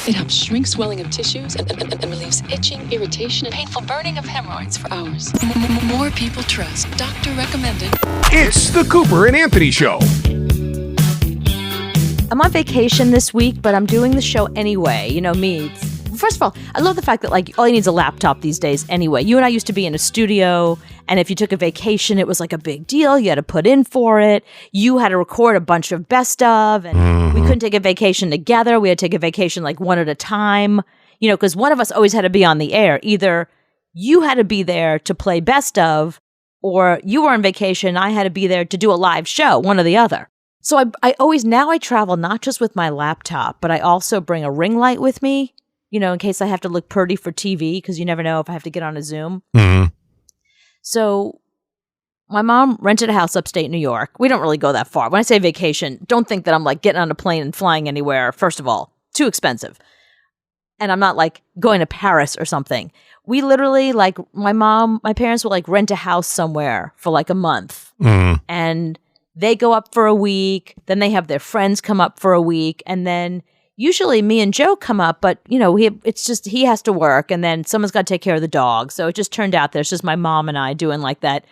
It helps shrink swelling of tissues and relieves itching, irritation, and painful burning of hemorrhoids for hours. More people trust. Doctor recommended. It's the Cooper and Anthony Show. I'm on vacation this week, but I'm doing the show anyway. You know me. First of all, I love the fact that all you need is a laptop these days anyway. You and I used to be in a studio, and if you took a vacation, it was like a big deal. You had to put in for it. You had to record a bunch of best of, and we couldn't take a vacation together. We had to take a vacation one at a time, because one of us always had to be on the air. Either you had to be there to play best of, or you were on vacation. I had to be there to do a live show, one or the other. So I travel not just with my laptop, but I also bring a ring light with me, in case I have to look pretty for TV, because you never know if I have to get on a Zoom. Mm-hmm. So my mom rented a house upstate New York. We don't really go that far. When I say vacation, don't think that I'm getting on a plane and flying anywhere. First of all, too expensive. And I'm not going to Paris or something. We literally my parents will rent a house somewhere for a month. Mm-hmm. And they go up for a week, then they have their friends come up for a week, and then usually me and Joe come up, but he has to work, and then someone's got to take care of the dog. So it just turned out there's just my mom and I doing that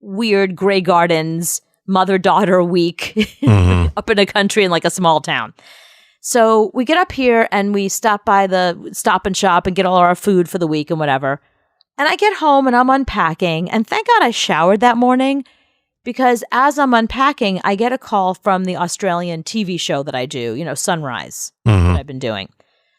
weird Grey Gardens mother-daughter week up in the country in a small town. So we get up here and we stop by the Stop and Shop and get all our food for the week and whatever. And I get home and I'm unpacking, and thank God I showered that morning. Because as I'm unpacking, I get a call from the Australian TV show that I do, Sunrise, that I've been doing.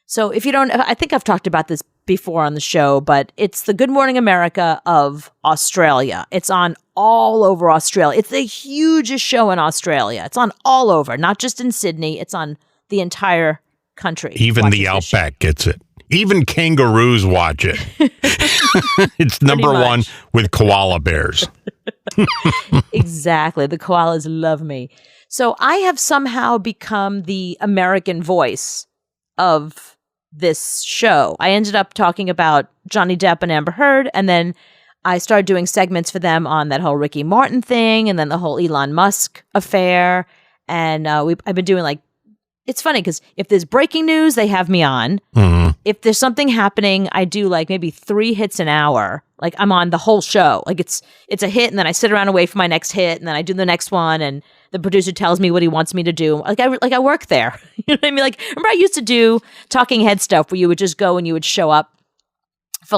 So if you don't, I think I've talked about this before on the show, but it's the Good Morning America of Australia. It's on all over Australia. It's the hugest show in Australia. It's on all over, not just in Sydney. It's on the entire country. Even the Outback gets it. Even kangaroos watch it. It's number one with koala bears. Exactly. The koalas love me. So I have somehow become the American voice of this show. I ended up talking about Johnny Depp and Amber Heard, and then I started doing segments for them on that whole Ricky Martin thing, and then the whole Elon Musk affair. And I've been doing it's funny because if there's breaking news, they have me on. Mm-hmm. If there's something happening, I do maybe 3 hits an hour. I'm on the whole show. It's a hit, and then I sit around and wait for my next hit, and then I do the next one, and the producer tells me what he wants me to do. I work there. You know what I mean? Remember I used to do talking head stuff where you would just go and you would show up for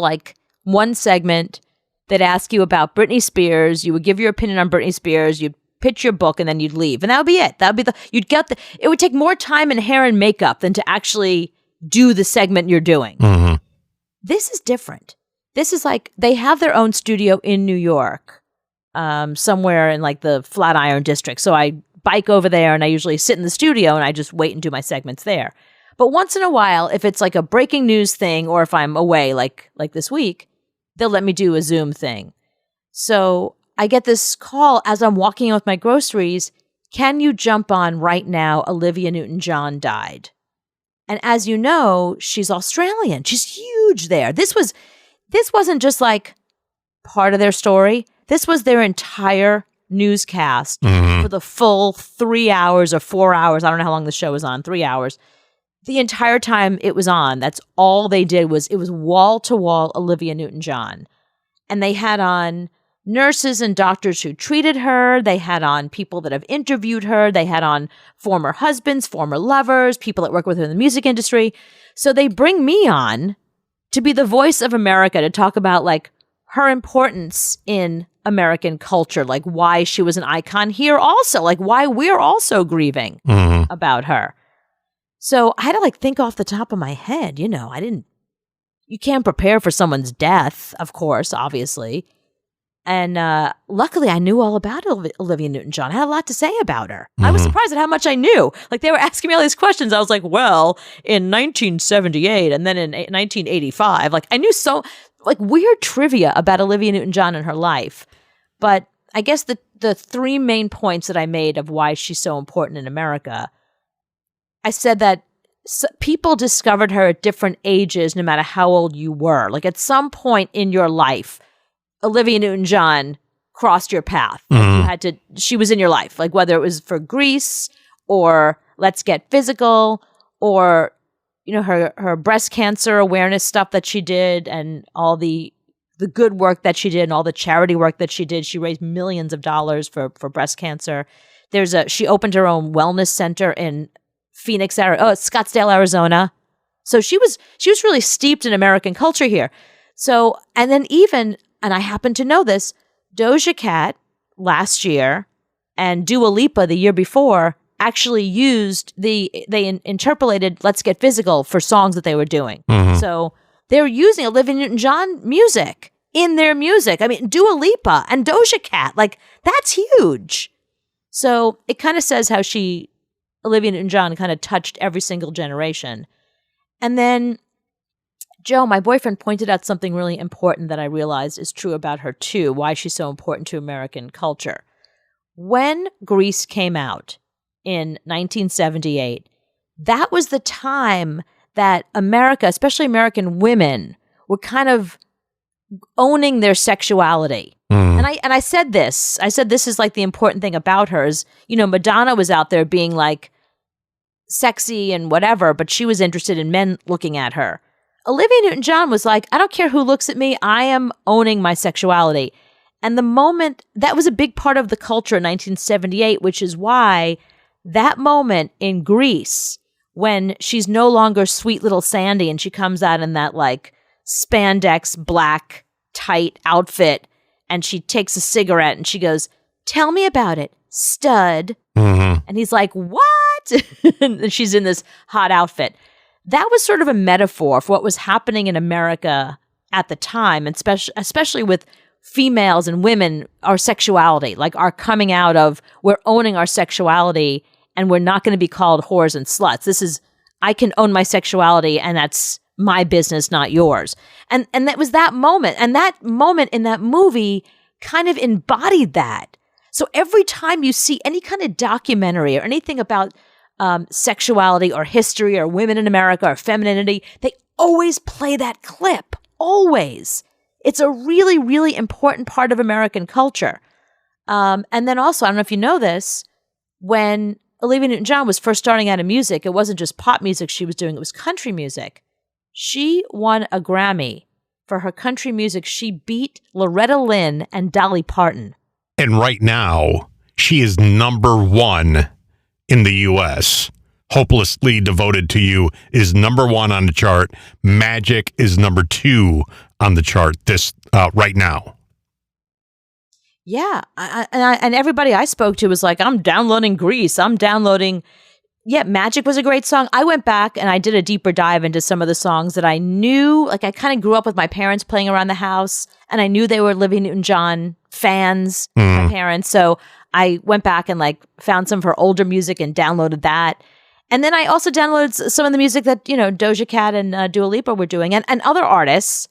one segment. They'd ask you about Britney Spears. You would give your opinion on Britney Spears. You'd pitch your book, and then you'd leave, and that would be it. That would be it would take more time and hair and makeup than to actually do the segment you're doing. Mm-hmm. This is different. This is they have their own studio in New York, somewhere in the Flatiron district. So I bike over there, and I usually sit in the studio and I just wait and do my segments there. But once in a while, if it's a breaking news thing, or if I'm away, like this week, they'll let me do a Zoom thing. So I get this call as I'm walking in with my groceries. Can you jump on right now? Olivia Newton-John died. And as you know, she's Australian. She's huge there. This wasn't just part of their story. This was their entire newscast for the full 3 hours or 4 hours. I don't know how long the show was on, 3 hours. The entire time it was on, that's all they did it was wall to wall Olivia Newton-John. And they had on nurses and doctors who treated her. They had on people that have interviewed her. They had on former husbands, former lovers, people that work with her in the music industry. So they bring me on to be the voice of America, to talk about her importance in American culture, why she was an icon here also, why we're also grieving about her. So I had to think off the top of my head, you can't prepare for someone's death, of course, obviously. And luckily, I knew all about Olivia Newton-John. I had a lot to say about her. I was surprised at how much I knew. They were asking me all these questions. I was well, in 1978 and then in 1985. I knew so, weird trivia about Olivia Newton-John and her life. But I guess the 3 main points that I made of why she's so important in America, I said that people discovered her at different ages, no matter how old you were. At some point in your life, Olivia Newton-John crossed your path. She was in your life, whether it was for Grease or Let's Get Physical or her breast cancer awareness stuff that she did, and all the good work that she did, and all the charity work that she did. She raised millions of dollars for breast cancer. She opened her own wellness center in Scottsdale, Arizona. So she was really steeped in American culture here. So, and then and I happen to know this, Doja Cat last year and Dua Lipa the year before actually used they interpolated Let's Get Physical for songs that they were doing. Mm-hmm. So they were using Olivia Newton-John music in their music. I mean, Dua Lipa and Doja Cat, like, that's huge. So it kind of says how Olivia Newton-John kind of touched every single generation. And then Joe, my boyfriend, pointed out something really important that I realized is true about her too, why she's so important to American culture. When Grease came out in 1978, that was the time that America, especially American women, were kind of owning their sexuality. And I said this is like the important thing about her is, Madonna was out there being like sexy and whatever, but she was interested in men looking at her. Olivia Newton-John was like, I don't care who looks at me, I am owning my sexuality. And the moment, that was a big part of the culture in 1978, which is why that moment in Grease, when she's no longer sweet little Sandy and she comes out in that like spandex black tight outfit and she takes a cigarette and she goes, tell me about it, stud. Mm-hmm. And he's like, what? And she's in this hot outfit. That was sort of a metaphor for what was happening in America at the time, and especially with females and women, our sexuality, like our coming out of, we're owning our sexuality and we're not going to be called whores and sluts. I can own my sexuality and that's my business, not yours. And that was that moment. And that moment in that movie kind of embodied that. So every time you see any kind of documentary or anything about sexuality or history or women in America or femininity, they always play that clip. Always. It's a really, really important part of American culture. And then also, I don't know if you know this, when Olivia Newton-John was first starting out in music, it wasn't just pop music she was doing, it was country music. She won a Grammy for her country music. She beat Loretta Lynn and Dolly Parton. And right now, she is number one in the U.S. Hopelessly Devoted to You is number one on the chart. Magic is number two on the chart right now. Yeah, and everybody I spoke to was like, I'm downloading Grease. I'm downloading. Yeah, Magic was a great song. I went back and I did a deeper dive into some of the songs that I knew. Like, I kind of grew up with my parents playing around the house, and I knew they were Olivia Newton-John fans, my parents. So I went back and like found some of her older music and downloaded that. And then I also downloaded some of the music that, Doja Cat and Dua Lipa were doing, and other artists.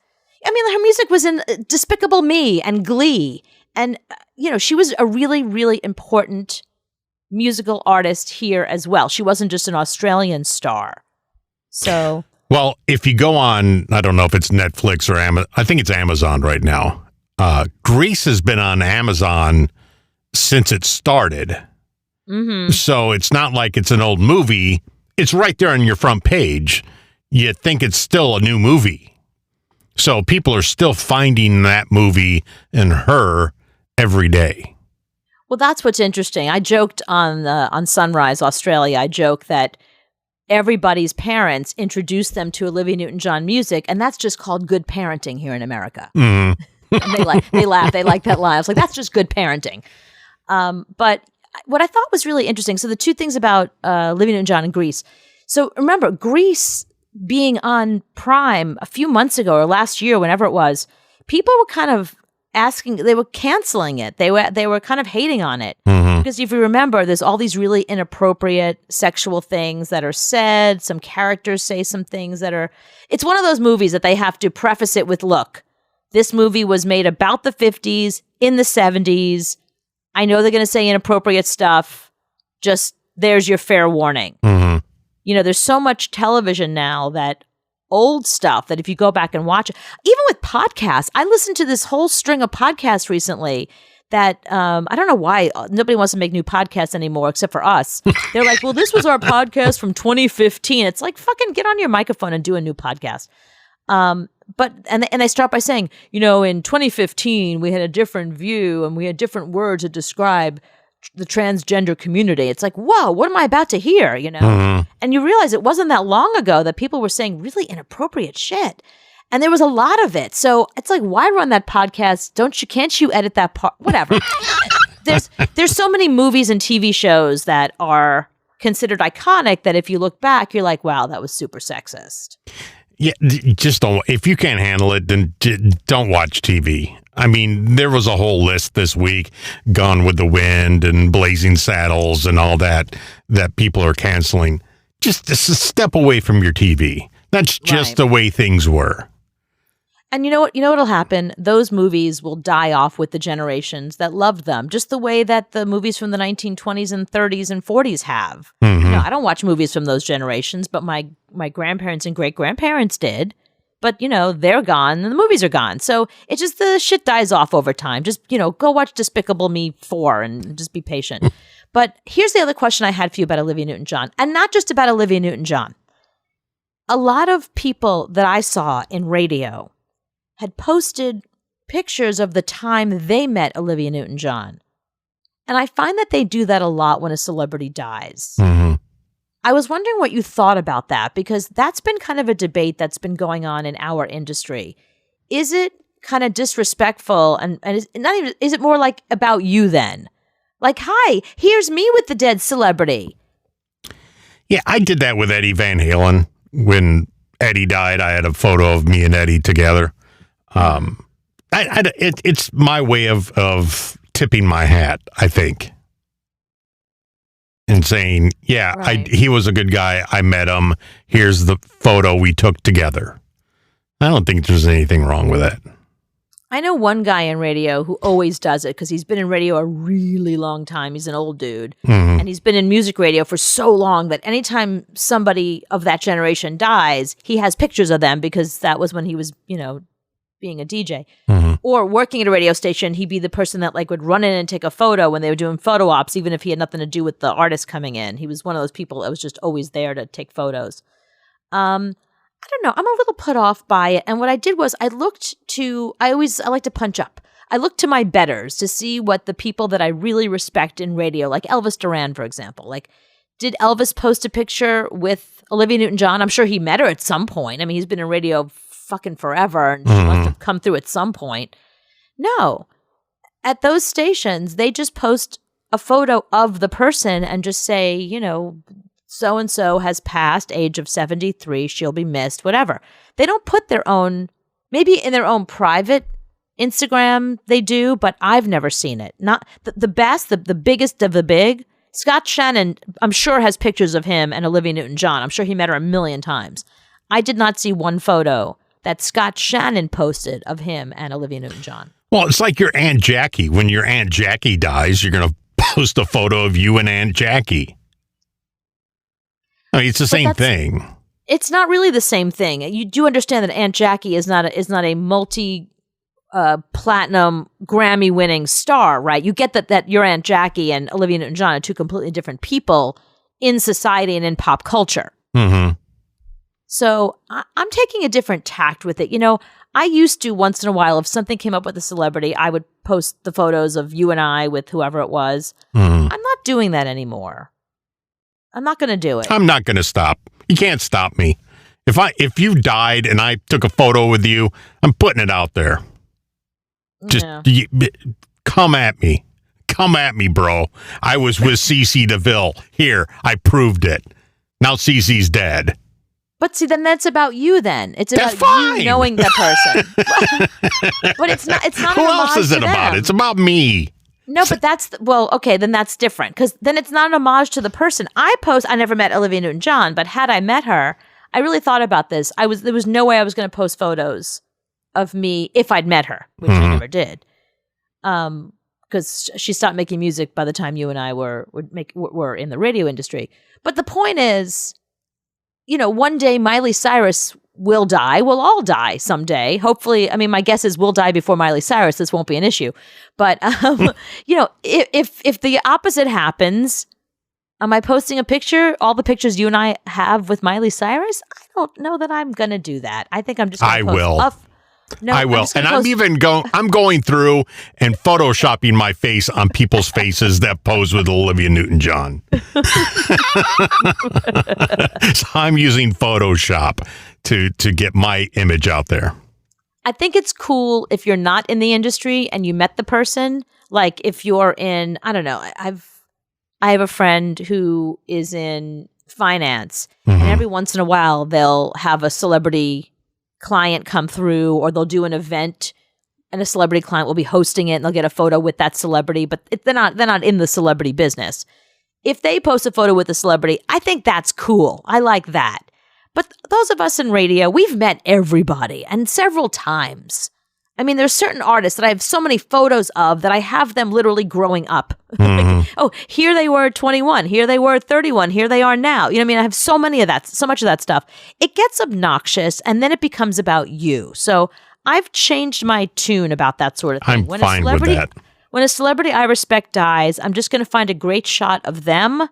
I mean, her music was in Despicable Me and Glee. And, she was a really, really important musical artist here as well. She wasn't just an Australian star. So. Well, if you go on, I don't know if it's Netflix or Amazon. I think it's Amazon right now. Grease has been on Amazon since it started. Mm-hmm. So it's not like it's an old movie. It's right there on your front page. You think it's still a new movie. So people are still finding that movie and her every day. Well, that's what's interesting. I joked on Sunrise Australia. I joke that everybody's parents introduced them to Olivia Newton-John music, and that's just called good parenting here in America. Mm-hmm. And they laugh. They like that line. I was like, that's just good parenting. But what I thought was really interesting. So the two things about Olivia Newton-John and Grease. So remember, Grease being on Prime a few months ago or last year, whenever it was, people were kind of asking, they were canceling it. They were kind of hating on it. Mm-hmm. Because if you remember, there's all these really inappropriate sexual things that are said. Some characters say some things that are, it's one of those movies that they have to preface it with, look, this movie was made about the 50s, in the 70s. I know they're going to say inappropriate stuff. Just, there's your fair warning. Mm-hmm. There's so much television now that old stuff that if you go back and watch it, even with podcasts, I listened to this whole string of podcasts recently that I don't know why nobody wants to make new podcasts anymore except for us. They're like, well, this was our podcast from 2015. It's like, fucking get on your microphone and do a new podcast. But they start by saying, you know, in 2015 we had a different view and we had different words to describe the transgender community. It's like, whoa, what am I about to hear? You know, and you realize it wasn't that long ago that people were saying really inappropriate shit. And there was a lot of it. So it's like, why run that podcast? Can't you edit that part? Whatever. There's so many movies and TV shows that are considered iconic that if you look back, you're like, wow, that was super sexist. Yeah, just don't. If you can't handle it, then don't watch TV. I mean, there was a whole list this week, Gone with the Wind and Blazing Saddles and all that people are canceling. Just step away from your TV. That's just the way things were. And you know what? You know what'll happen? Those movies will die off with the generations that loved them, just the way that the movies from the 1920s and 30s and 40s have. You know, I don't watch movies from those generations, but my grandparents and great-grandparents did. But, you know, they're gone and the movies are gone. So it just, the shit dies off over time. Just, you know, go watch Despicable Me 4 and just be patient. But here's the other question I had for you about Olivia Newton-John. And not just about Olivia Newton-John. A lot of people that I saw in radio had posted pictures of the time they met Olivia Newton-John. And I find that they do that a lot when a celebrity dies. I was wondering what you thought about that, because that's been kind of a debate that's been going on in our industry. Is it kind of disrespectful? And is it more like about you then? Like, hi, here's me with the dead celebrity. Yeah, I did that with Eddie Van Halen. When Eddie died, I had a photo of me and Eddie together. It's my way of tipping my hat, I think, and saying, yeah, right. He was a good guy. I met him. Here's the photo we took together. I don't think there's anything wrong with that. I know one guy in radio who always does it because he's been in radio a really long time. He's an old dude. And he's been in music radio for so long that anytime somebody of that generation dies, he has pictures of them because that was when he was, you know, being a DJ or working at a radio station. He'd be the person that like would run in and take a photo when they were doing photo ops, even if he had nothing to do with the artist coming in. He was one of those people that was just always there to take photos. I don't know. I'm a little put off by it. And what I did was I like to punch up. I looked to my betters to see what the people that I really respect in radio, like Elvis Duran, for example, like, did Elvis post a picture with Olivia Newton-John? I'm sure he met her at some point. I mean, he's been in radio fucking forever and she must have come through at some point. No. At those stations, they just post a photo of the person and just say, you know, so-and-so has passed, age of 73, she'll be missed, whatever. They don't put their own, maybe in their own private Instagram they do, but I've never seen it. Not the best, the biggest of the big. Scott Shannon, I'm sure, has pictures of him and Olivia Newton-John. I'm sure he met her a million times. I did not see one photo that Scott Shannon posted of him and Olivia Newton-John. Well, it's like your Aunt Jackie. When your Aunt Jackie dies, you're going to post a photo of you and Aunt Jackie. I mean, it's the same thing. It's not really the same thing. You do understand that Aunt Jackie is not a multi platinum Grammy winning star, right? You get that your Aunt Jackie and Olivia Newton-John are two completely different people in society and in pop culture. So I'm taking a different tact with it. You know, I used to once in a while, if something came up with a celebrity, I would post the photos of you and I with whoever it was. I'm not doing that anymore. I'm not going to do it. I'm not going to stop. You can't stop me. If you died and I took a photo with you, I'm putting it out there. Just come at me. Come at me, bro. I was with CeCe DeVille. Here, I proved it. Now CeCe's dead. But see, then that's about you then. It's about you knowing that person. But it's not Who else is it about? It's about me. No, but okay, then that's different. Because then it's not an homage to the person. I never met Olivia Newton-John, but had I met her, I really thought about this. There was no way I was going to post photos of me if I'd met her, which I never did. Because she stopped making music by the time you and I were in the radio industry. But the point is, you know, one day Miley Cyrus will die. We'll all die someday. Hopefully, I mean, my guess is we'll die before Miley Cyrus. This won't be an issue. But, if the opposite happens, am I posting a picture, all the pictures you and I have with Miley Cyrus? I don't know that I'm going to do that. I think I'm just going to post. I will. And I'm going through and photoshopping my face on people's faces that pose with Olivia Newton-John. So I'm using Photoshop to get my image out there. I think it's cool if you're not in the industry and you met the person. Like if you're in, I don't know, I have a friend who is in finance, and every once in a while they'll have a celebrity client come through, or they'll do an event and a celebrity client will be hosting it and they'll get a photo with that celebrity, but they're not in the celebrity business. If they post a photo with a celebrity, I think that's cool. I like that. But those of us in radio, we've met everybody, and several times. I mean, there's certain artists that I have so many photos of that I have them literally growing up. Like, oh, here they were 21, here they were 31, here they are now. You know what I mean? I have so much of that stuff. It gets obnoxious, and then it becomes about you. So I've changed my tune about that sort of thing. I'm fine with that. When a celebrity I respect dies, I'm just going to find a great shot of them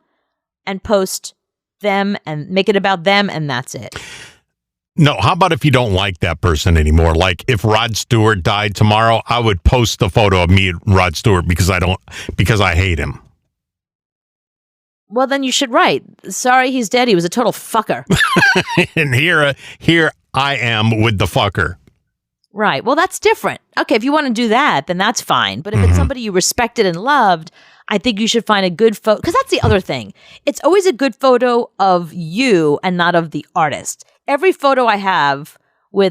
and post them and make it about them, and that's it. No, how about if you don't like that person anymore? Like if Rod Stewart died tomorrow, I would post a photo of me and Rod Stewart because I hate him. Well, then you should write, sorry he's dead, he was a total fucker. And here I am with the fucker. Right. Well, that's different. Okay, if you want to do that, then that's fine. But if it's somebody you respected and loved, I think you should find a good photo. Because that's the other thing. It's always a good photo of you and not of the artist. Every photo I have I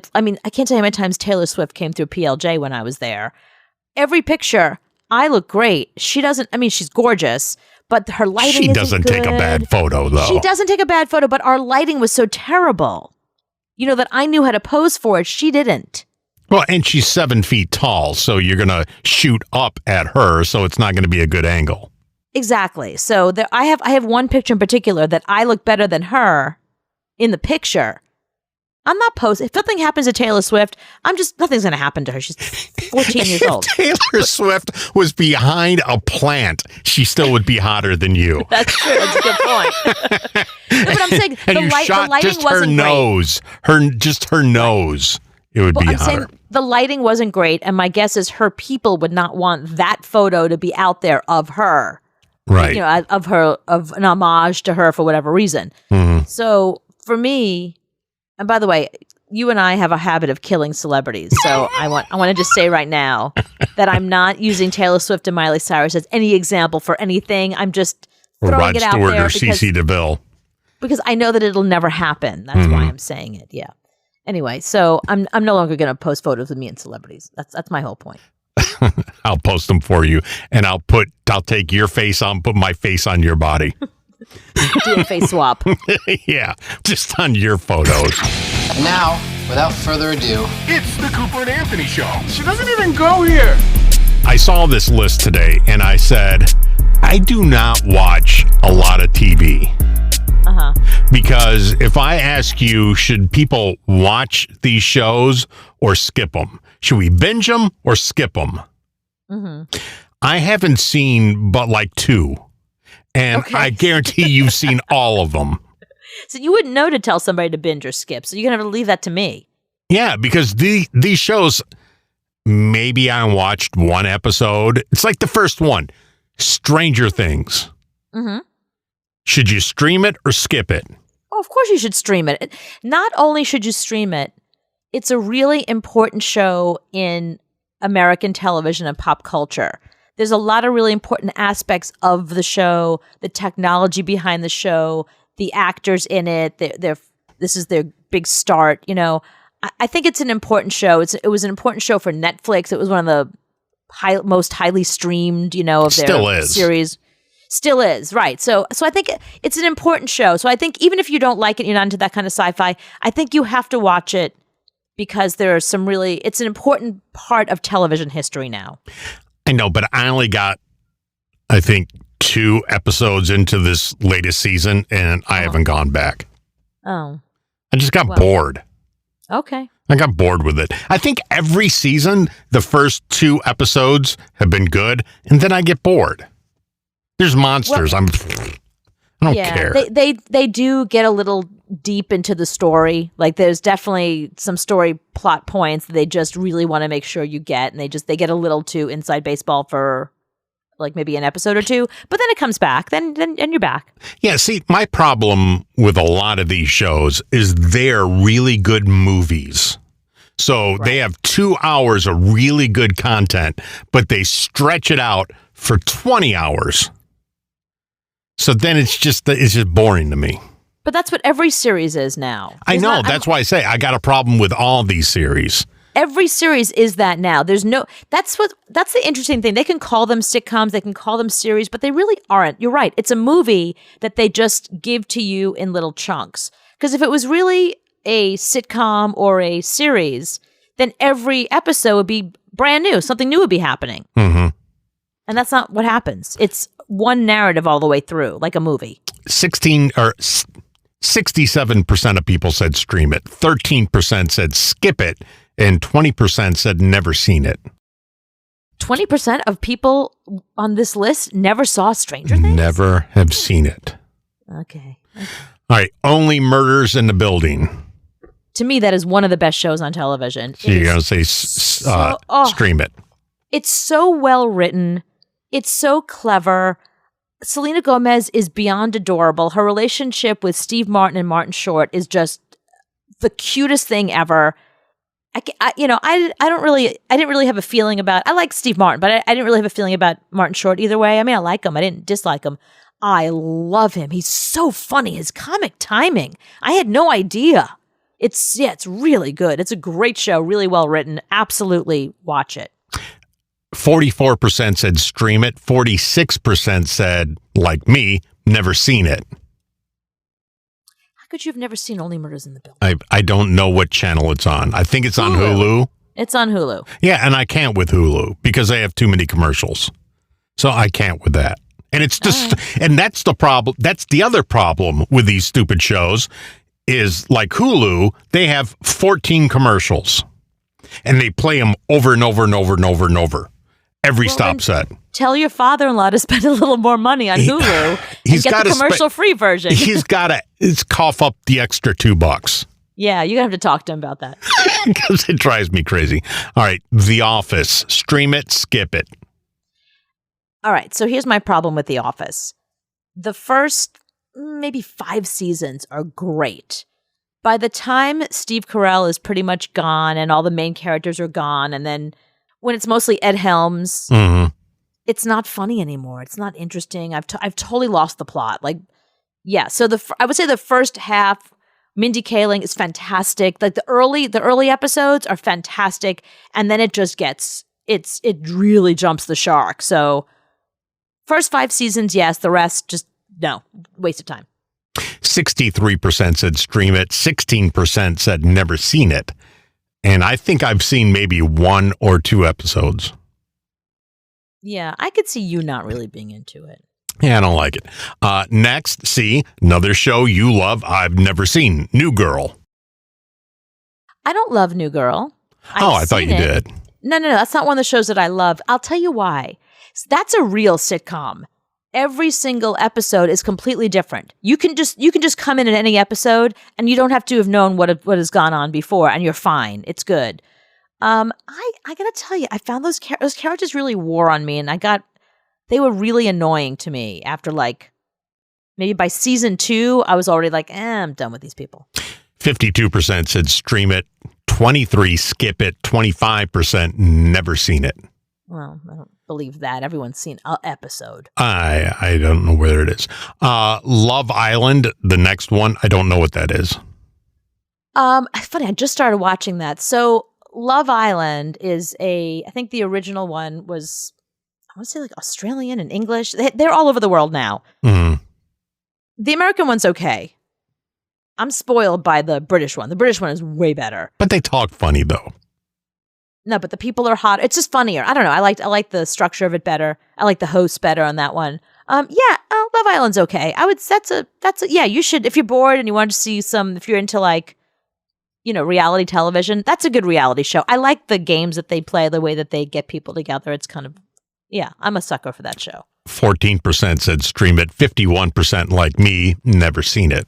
can't tell you how many times Taylor Swift came through PLJ when I was there. Every picture, I look great. She doesn't, she's gorgeous, but her lighting She doesn't take a bad photo, though. She doesn't take a bad photo, but our lighting was so terrible, that I knew how to pose for it. She didn't. Well, and she's 7 feet tall, so you're going to shoot up at her, so it's not going to be a good angle. Exactly. So I have one picture in particular that I look better than her in the picture. I'm not posting. If something happens to Taylor Swift, nothing's going to happen to her. She's 14 years old. If Taylor Swift was behind a plant, she still would be hotter than you. That's true. That's a good point. No, but I'm saying and the lighting just wasn't her nose. Her nose. It would be hotter. I'm saying the lighting wasn't great, and my guess is her people would not want that photo to be out there of her. Right. Of an homage to her for whatever reason. Mm-hmm. So for me, and by the way, you and I have a habit of killing celebrities. So I want to just say right now that I'm not using Taylor Swift and Miley Cyrus as any example for anything. I'm just throwing it out there. Rod Stewart or CeCe DeVille. Because I know that it'll never happen. That's why I'm saying it. Yeah. Anyway, so I'm no longer going to post photos of me and celebrities. That's my whole point. I'll post them for you, and I'll take your face on, put my face on your body. Do a face swap. Yeah, just on your photos. And now, without further ado, it's the Cooper and Anthony Show. She doesn't even go here. I saw this list today, and I said, I do not watch a lot of TV. Because if I ask you, should people watch these shows or skip them? Should we binge them or skip them? I haven't seen but like 2. And I guarantee you've seen all of them. So you wouldn't know to tell somebody to binge or skip. So you're going to have to leave that to me. Yeah, because these shows, maybe I watched one episode. It's like the first one, Stranger Things. Should you stream it or skip it? Oh, of course you should stream it. Not only should you stream it, it's a really important show in American television and pop culture. There's a lot of really important aspects of the show, the technology behind the show, the actors in it. This is their big start. I think it's an important show. It was an important show for Netflix. It was one of the most highly streamed, of their series. Still is, right. So I think it's an important show. So I think even if you don't like it, you're not into that kind of sci-fi, I think you have to watch it because there are it's an important part of television history now. I know, but I only got, I think, 2 episodes into this latest season, and I haven't gone back. Oh. I just got bored. Okay. I got bored with it. I think every season, the first 2 episodes have been good, and then I get bored. There's monsters. Well, I don't care. They do get a little deep into the story. Like there's definitely some story plot points that they just really want to make sure you get, and they get a little too inside baseball for like maybe an episode or 2, but then it comes back. Then you're back. Yeah, see, my problem with a lot of these shows is they're really good movies. So they have 2 hours of really good content, but they stretch it out for 20 hours. So then it's just boring to me. But that's what every series is now. I know. That's why I say I got a problem with all these series. Every series is that now. That's the interesting thing. They can call them sitcoms, they can call them series, but they really aren't. You're right. It's a movie that they just give to you in little chunks. Because if it was really a sitcom or a series, then every episode would be brand new. Something new would be happening. Mm-hmm. And that's not what happens. It's one narrative all the way through, like a movie. 67% of people said stream it. 13% said skip it. And 20% said never seen it. 20% of people on this list never saw Stranger Things? Never have seen it. Okay. All right. Only Murders in the Building. To me, that is one of the best shows on television. So you're going to say stream it. It's so well written. It's so clever. Selena Gomez is beyond adorable. Her relationship with Steve Martin and Martin Short is just the cutest thing ever. I didn't really have a feeling about, I like Steve Martin, but I didn't really have a feeling about Martin Short either way. I mean, I like him. I didn't dislike him. I love him. He's so funny. His comic timing. I had no idea. It's really good. It's a great show. Really well written. Absolutely watch it. 44% said stream it. 46% said, like me, never seen it. How could you have never seen Only Murders in the Building? I don't know what channel it's on. I think it's on Hulu. It's on Hulu. Yeah, and I can't with Hulu because they have too many commercials. So I can't with that. And it's just, and that's the problem. That's the other problem with these stupid shows is like Hulu, they have 14 commercials and they play them over and over and over and over and over. Every stop set. Tell your father-in-law to spend a little more money on Hulu and get the commercial-free version. He's got to cough up the extra $2. Yeah, you're going to have to talk to him about that. Because it drives me crazy. All right, The Office. Stream it, skip it. All right, so here's my problem with The Office. The first maybe 5 seasons are great. By the time Steve Carell is pretty much gone and all the main characters are gone, and then when it's mostly Ed Helms, it's not funny anymore. It's not interesting. I've totally lost the plot. Like, yeah. So I would say the first half, Mindy Kaling is fantastic. Like the early episodes are fantastic, and then it just gets it really jumps the shark. So first 5 seasons, yes. The rest, just no, waste of time. 63% said stream it. 16% said never seen it. And I think I've seen maybe 1 or 2 episodes. Yeah, I could see you not really being into it. Yeah, I don't like it. Next, see, another show you love I've never seen, New Girl. I don't love New Girl. I thought you did. No, that's not one of the shows that I love. I'll tell you why. That's a real sitcom. Every single episode is completely different. You can just come in at any episode, and you don't have to have known what has gone on before, and you're fine. It's good. I gotta tell you, I found those characters really wore on me, and they were really annoying to me. After like maybe by season 2, I was already like, I'm done with these people. 52% said stream it. 23% skip it. 25% never seen it. Well, I don't believe that. Everyone's seen an episode. I don't know where it is. Love Island, the next one. I don't know what that is. Funny, I just started watching that. So Love Island is I think the original one was, I want to say like Australian and English. They're all over the world now. Mm-hmm. The American one's okay. I'm spoiled by the British one. The British one is way better. But they talk funny though. No, but the people are hot. It's just funnier. I don't know. I like the structure of it better. I like the hosts better on that one. Love Island's okay. I would. That's a. Yeah, you should, if you're bored and you want to see some. If you're into like reality television. That's a good reality show. I like the games that they play, the way that they get people together. It's kind of, I'm a sucker for that show. 14% said stream it. 51% like me, never seen it.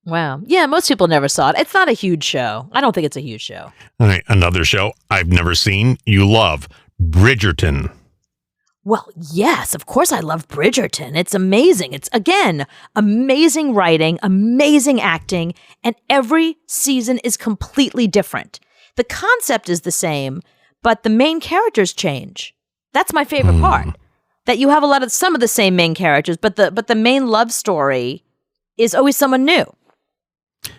Wow. Yeah, most people never saw it. It's not a huge show. I don't think it's a huge show. All right, another show I've never seen, you love, Bridgerton. Well, yes, of course I love Bridgerton. It's amazing. It's, again, amazing writing, amazing acting, and every season is completely different. The concept is the same, but the main characters change. That's my favorite part. That you have some of the same main characters, but the main love story is always someone new.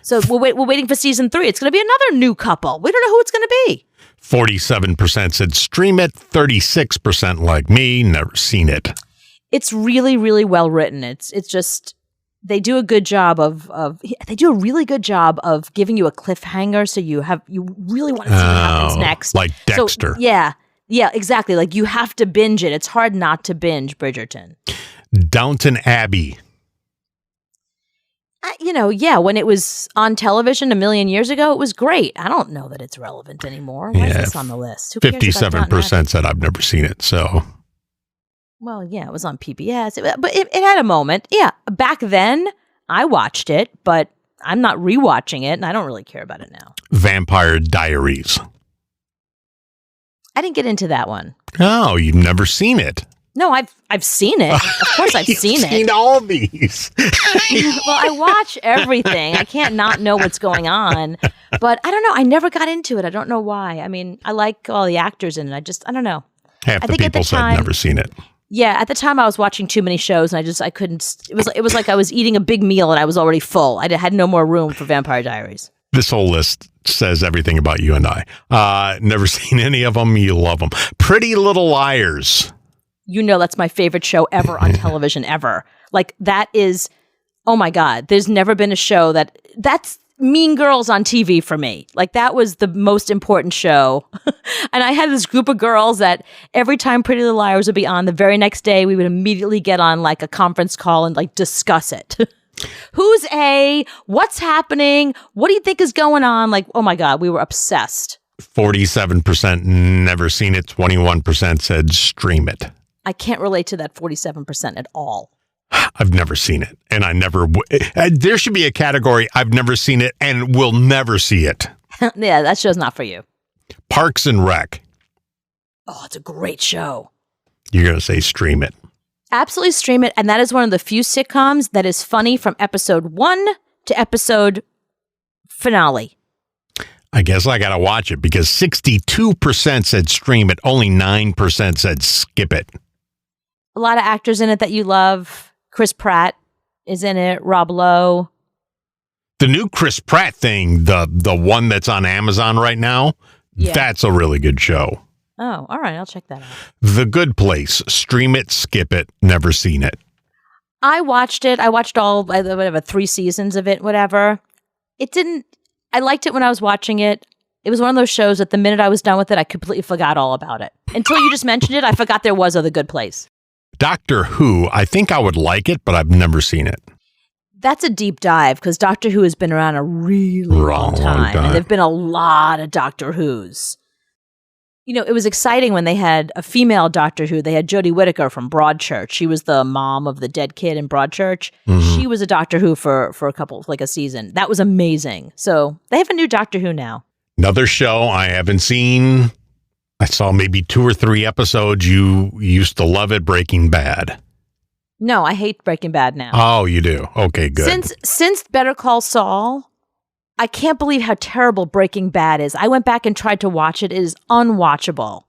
So we're waiting for season 3. It's going to be another new couple. We don't know who it's going to be. 47% said stream it. 36% like me, never seen it. It's really, really well written. It's just they do a good job they do a really good job of giving you a cliffhanger, so you really want to see what happens next. Like Dexter. So, yeah, exactly. Like you have to binge it. It's hard not to binge Bridgerton. Downton Abbey. When it was on television a million years ago, it was great. I don't know that it's relevant anymore. Why is this on the list? 57% said I've never seen it. So, well, yeah, it was on PBS, but it had a moment. Yeah, back then I watched it, but I'm not rewatching it, and I don't really care about it now. Vampire Diaries. I didn't get into that one. Oh, you've never seen it? No, I've seen it. Of course I've seen it. You've seen all these. Well, I watch everything. I can't not know what's going on. But I don't know. I never got into it. I don't know why. I mean, I like all the actors in it. I don't know. Half the people said never seen it. Yeah, at the time I was watching too many shows and I couldn't. It was like I was eating a big meal and I was already full. I had no more room for Vampire Diaries. This whole list says everything about you and I. Never seen any of them. You love them. Pretty Little Liars. That's my favorite show ever on television ever. Like that is, oh my God, there's never been a show that's Mean Girls on TV for me. Like that was the most important show. And I had this group of girls that every time Pretty Little Liars would be on, the very next day we would immediately get on like a conference call and like discuss it. Who's A? What's happening? What do you think is going on? Like, oh my God, we were obsessed. 47% never seen it. 21% said stream it. I can't relate to that 47% at all. I've never seen it, and I never. There should be a category. I've never seen it, and will never see it. Yeah, that show's not for you. Parks and Rec. Oh, it's a great show. You're gonna say stream it. Absolutely stream it, and that is one of the few sitcoms that is funny from episode 1 to episode finale. I guess I gotta watch it because 62% said stream it, only 9% said skip it. A lot of actors in it that you love. Chris Pratt is in it. Rob Lowe. The new Chris Pratt thing, the one that's on Amazon right now, That's a really good show. Oh, all right. I'll check that out. The Good Place. Stream it, skip it, never seen it. I watched it. I watched all, 3 seasons of it, whatever. I liked it when I was watching it. It was one of those shows that the minute I was done with it, I completely forgot all about it. Until you just mentioned it, I forgot there was a The Good Place. Doctor Who, I think I would like it, but I've never seen it. That's a deep dive because Doctor Who has been around a really long time. And there have been a lot of Doctor Who's. It was exciting when they had a female Doctor Who. They had Jodie Whittaker from Broadchurch. She was the mom of the dead kid in Broadchurch. Mm-hmm. She was a Doctor Who for a season. That was amazing. So they have a new Doctor Who now. Another show I haven't seen. I saw maybe 2 or 3 episodes. You used to love it, Breaking Bad. No, I hate Breaking Bad now. Oh, you do? Okay, good. Since Better Call Saul, I can't believe how terrible Breaking Bad is. I went back and tried to watch it. It is unwatchable.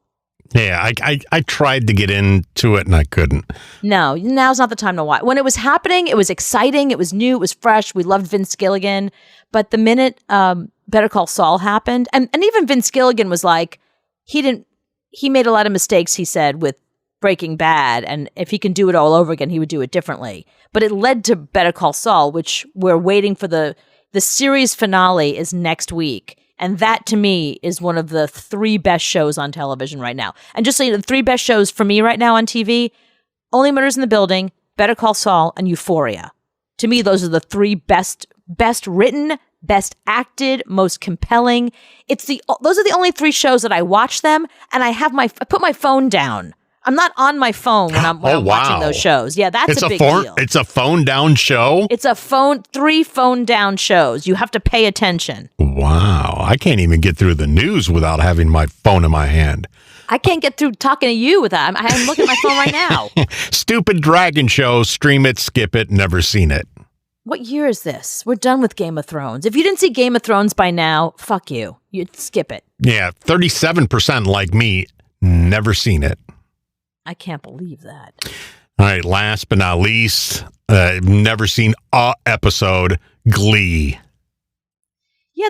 Yeah, I tried to get into it and I couldn't. No, now's not the time to watch. When it was happening, it was exciting. It was new. It was fresh. We loved Vince Gilligan. But the minute Better Call Saul happened, and even Vince Gilligan was like, he made a lot of mistakes, he said, with Breaking Bad, and if he can do it all over again, he would do it differently. But it led to Better Call Saul, which we're waiting for the series finale is next week. And that, to me, is one of the 3 best shows on television right now. And just so you know, the 3 best shows for me right now on TV, Only Murders in the Building, Better Call Saul, and Euphoria. To me, those are the 3 best written, best acted, most compelling. Those are the only 3 shows that I watch them, and I put my phone down. I'm not on my phone when I'm watching those shows. Yeah, that's a big deal. It's a phone down show? It's 3 phone down shows. You have to pay attention. Wow. I can't even get through the news without having my phone in my hand. I can't get through talking to you without. I'm looking at my phone right now. Stupid dragon show. Stream it, skip it, never seen it. What year is this? We're done with Game of Thrones. If you didn't see Game of Thrones by now, fuck you. You'd skip it. Yeah, 37% like me, never seen it. I can't believe that. All right, last but not least, never seen a episode, Glee. Yeah,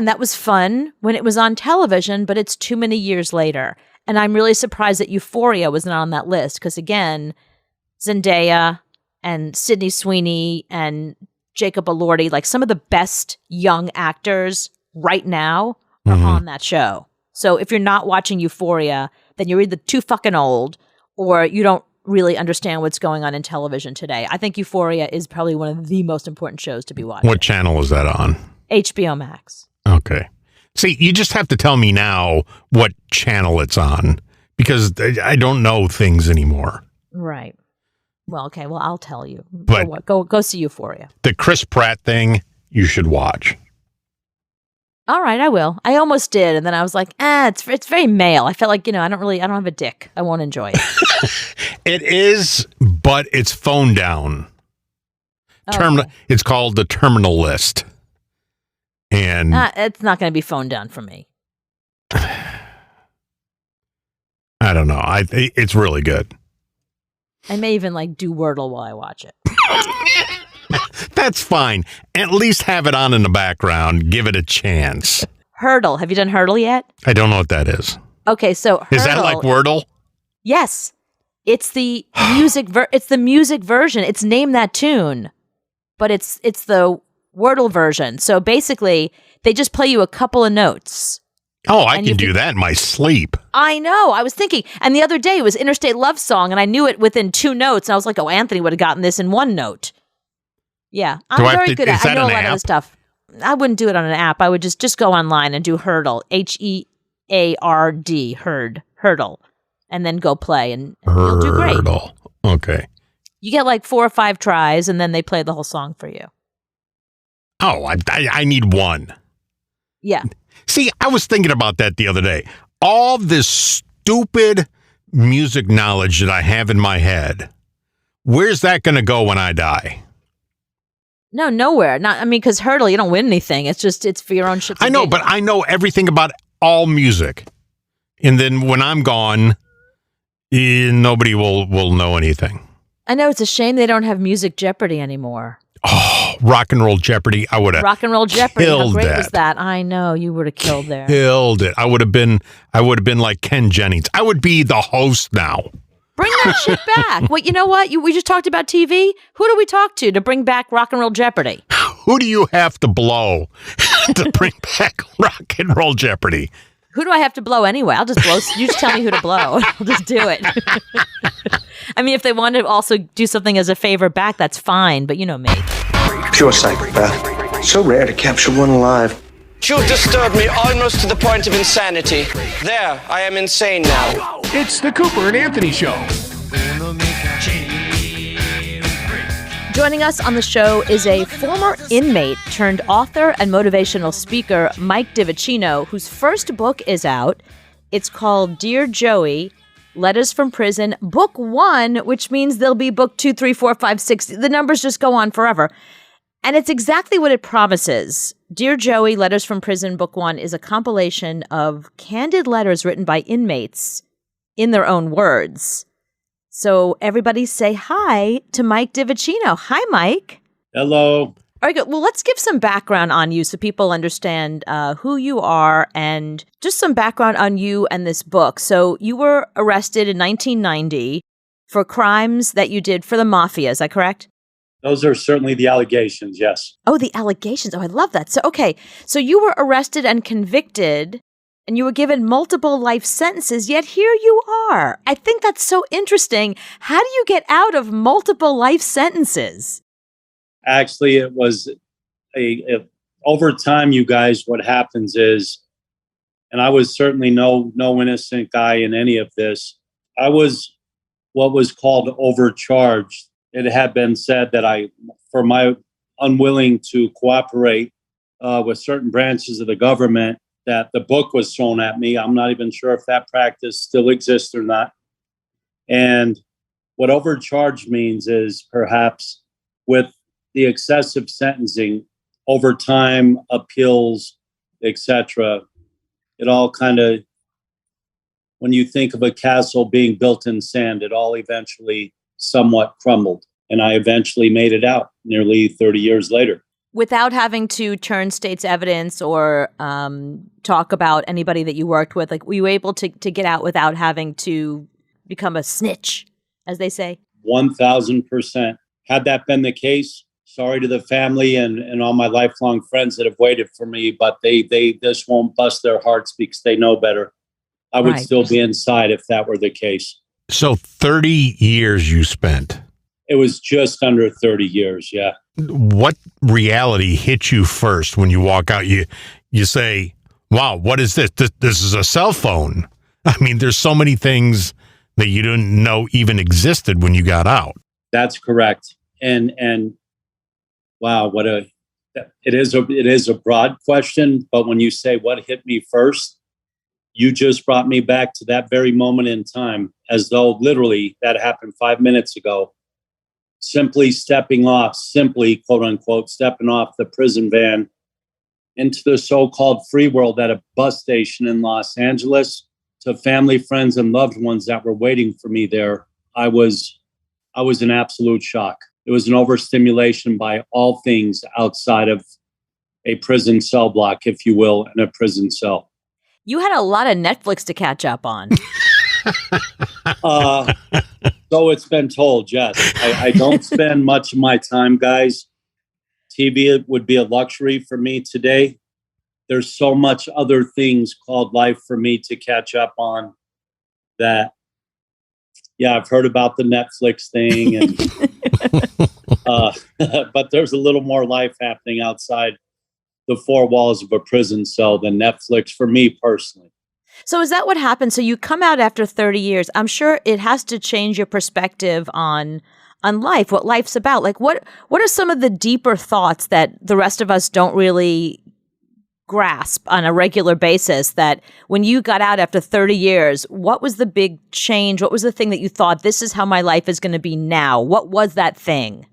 that was fun when it was on television, but it's too many years later. And I'm really surprised that Euphoria was not on that list because, again, Zendaya and Sydney Sweeney and Jacob Elordi, like some of the best young actors right now are on that show. So if you're not watching Euphoria, then you're either too fucking old or you don't really understand what's going on in television today. I think Euphoria is probably one of the most important shows to be watching. What channel is that on? HBO Max. Okay. See, you just have to tell me now what channel it's on because I don't know things anymore. Right. Well, okay. Well, I'll tell you. But go see Euphoria. The Chris Pratt thing, you should watch. All right, I will. I almost did, and then I was like, it's very male. I felt like, I don't have a dick. I won't enjoy it. It is, but it's phone down. Okay. It's called The Terminal List. And it's not going to be phone down for me. I don't know. It's really good. I may even do Wordle while I watch it. That's fine. At least have it on in the background. Give it a chance. Hurdle. Have you done Hurdle yet? I don't know what that is. Okay, so Hurdle, is that like Wordle? Yes. It's the music it's the music version. It's Name That Tune. But it's the Wordle version. So basically, they just play you a couple of notes. Oh, I can do that in my sleep. I know. I was thinking. And the other day it was Interstate Love Song, and I knew it within 2 notes. And I was like, oh, Anthony would have gotten this in 1 note. Yeah, I'm very good at it. I know a lot of the stuff. I wouldn't do it on an app. I would just go online and do Hurdle, Heard, Hurdle, and then go play, and you'll do great. Hurdle. Okay. You get 4 or 5 tries, and then they play the whole song for you. Oh, I need 1. Yeah. See, I was thinking about that the other day. All this stupid music knowledge that I have in my head, where's that going to go when I die? No, nowhere. Because Hurdle, you don't win anything. It's for your own shit. I know, but I know everything about all music. And then when I'm gone, nobody will know anything. I know, it's a shame they don't have Music Jeopardy anymore. Oh, Rock and Roll Jeopardy. I would have Rock and Roll Jeopardy. How great that. Was that? I know, you would have killed there. Killed it. I would have been like Ken Jennings. I would be the host now. Bring that shit back. Well, you know what? We just talked about TV. Who do we talk to bring back Rock and Roll Jeopardy? Who do you have to blow to bring back Rock and Roll Jeopardy? Who do I have to blow anyway? I'll just blow. You just tell me who to blow. I'll just do it. If they want to also do something as a favor back, that's fine. But you know me. Pure psychopath. So rare to capture one alive. You've disturbed me almost to the point of insanity. There, I am insane now. It's the Cooper and Anthony Show. Joining us on the show is a former inmate turned author and motivational speaker, Mike DiVicino, whose first book is out. It's called Dear Joey, Letters from Prison, Book 1, which means there'll be Book 2, 3, 4, 5, 6. The numbers just go on forever. And it's exactly what it promises. Dear Joey, Letters from Prison, Book 1 is a compilation of candid letters written by inmates in their own words. So everybody say hi to Mike DiVicino. Hi, Mike. Hello. All right, good. Well, let's give some background on you so people understand who you are and just some background on you and this book. So you were arrested in 1990 for crimes that you did for the mafia. Is that correct? Those are certainly the allegations, yes. Oh, the allegations. Oh, I love that. So, okay. So you were arrested and convicted, and you were given multiple life sentences, yet here you are. I think that's so interesting. How do you get out of multiple life sentences? Actually, it was a over time, you guys, what happens is, and I was certainly no innocent guy in any of this. I was what was called overcharged. It had been said that for my unwilling to cooperate with certain branches of the government, that the book was thrown at me. I'm not even sure if that practice still exists or not. And what overcharge means is perhaps with the excessive sentencing, over time, appeals, etc., it all kind of, when you think of a castle being built in sand, it all eventually somewhat crumbled. And I eventually made it out nearly 30 years later. Without having to turn state's evidence or talk about anybody that you worked with, like, were you able to get out without having to become a snitch, as they say? 1,000%. Had that been the case, sorry to the family and all my lifelong friends that have waited for me, but they this won't bust their hearts because they know better. I would still be inside if that were the case. So 30 years you spent. It was just under 30 years, yeah. What reality hit you first when you walk out? You say, wow, what is this? This is a cell phone. I mean, there's so many things that you didn't know even existed when you got out. That's correct. And wow, it is a broad question, but when you say what hit me first, you just brought me back to that very moment in time, as though literally that happened 5 minutes ago. Simply quote unquote, stepping off the prison van into the so-called free world at a bus station in Los Angeles, to family, friends, and loved ones that were waiting for me there. I was in absolute shock. It was an overstimulation by all things outside of a prison cell block, if you will, and a prison cell. You had a lot of Netflix to catch up on. So it's been told, yes. I don't spend much of my time, guys. TV would be a luxury for me today. There's so much other things called life for me to catch up on that, yeah, I've heard about the Netflix thing, and but there's a little more life happening outside the four walls of a prison cell than Netflix for me personally. So is that what happened? So you come out after 30 years. I'm sure it has to change your perspective on life, what life's about. Like, what are some of the deeper thoughts that the rest of us don't really grasp on a regular basis, that when you got out after 30 years, what was the big change? What was the thing that you thought, this is how my life is going to be now? What was that thing?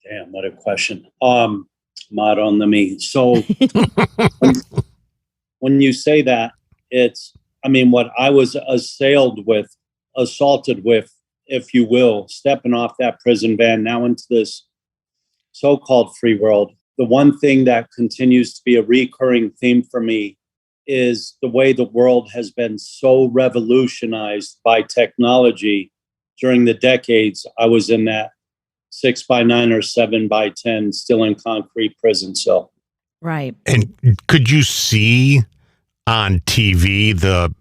Damn, what a question. Mod on the me. So when you say that, what I was assaulted with, if you will, stepping off that prison van now into this so-called free world. The one thing that continues to be a recurring theme for me is the way the world has been so revolutionized by technology during the decades I was in that 6x9 or 7x10 still in concrete prison cell. Right. And could you see on TV the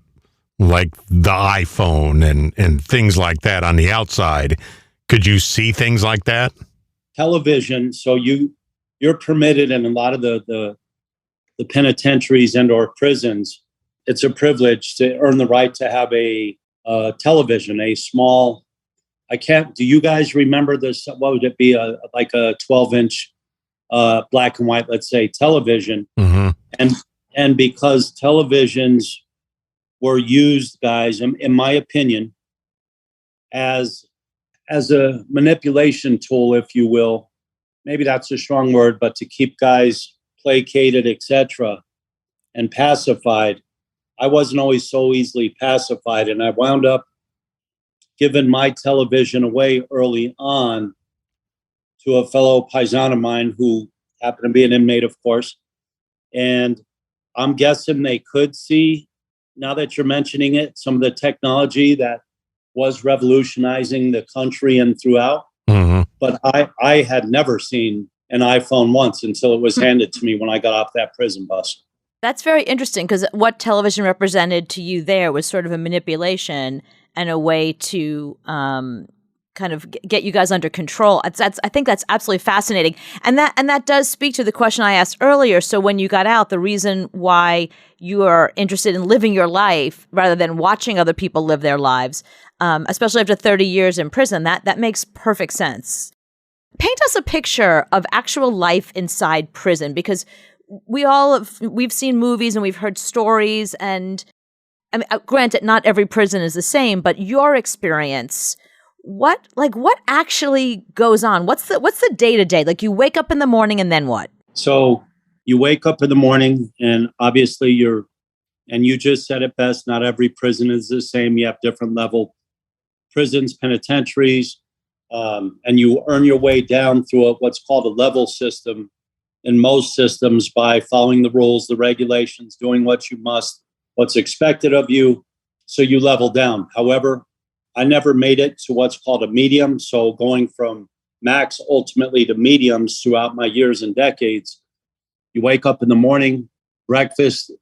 iPhone and things like that on the outside? Could you see things like that? Television. So you're permitted in a lot of the penitentiaries and or prisons. It's a privilege to earn the right to have a television, a small. Do you guys remember this? What would it be? Like a 12-inch black and white, let's say, television. Mm-hmm. And because televisions were used, guys, in my opinion, as a manipulation tool, if you will. Maybe that's a strong word, but to keep guys placated, etc., and pacified. I wasn't always so easily pacified, and I wound up giving my television away early on to a fellow paisan of mine who happened to be an inmate, of course. And I'm guessing they could see, now that you're mentioning it, some of the technology that was revolutionizing the country and throughout. Mm-hmm. But I had never seen an iPhone once until it was handed to me when I got off that prison bus. That's very interesting, because what television represented to you there was sort of a manipulation and a way to kind of get you guys under control. I think that's absolutely fascinating. And that does speak to the question I asked earlier. So when you got out, the reason why you are interested in living your life rather than watching other people live their lives, especially after 30 years in prison, that makes perfect sense. Paint us a picture of actual life inside prison, because we've seen movies and we've heard stories, and I mean, granted, not every prison is the same, but your experience, what actually goes on? What's the day to day? Like, you wake up in the morning and then what? So you wake up in the morning, and obviously you just said it best, not every prison is the same. You have different level prisons, penitentiaries, and you earn your way down through what's called a level system in most systems by following the rules, the regulations, doing what you must, what's expected of you. So you level down. However, I never made it to what's called a medium. So going from max ultimately to mediums throughout my years and decades, you wake up in the morning, breakfast,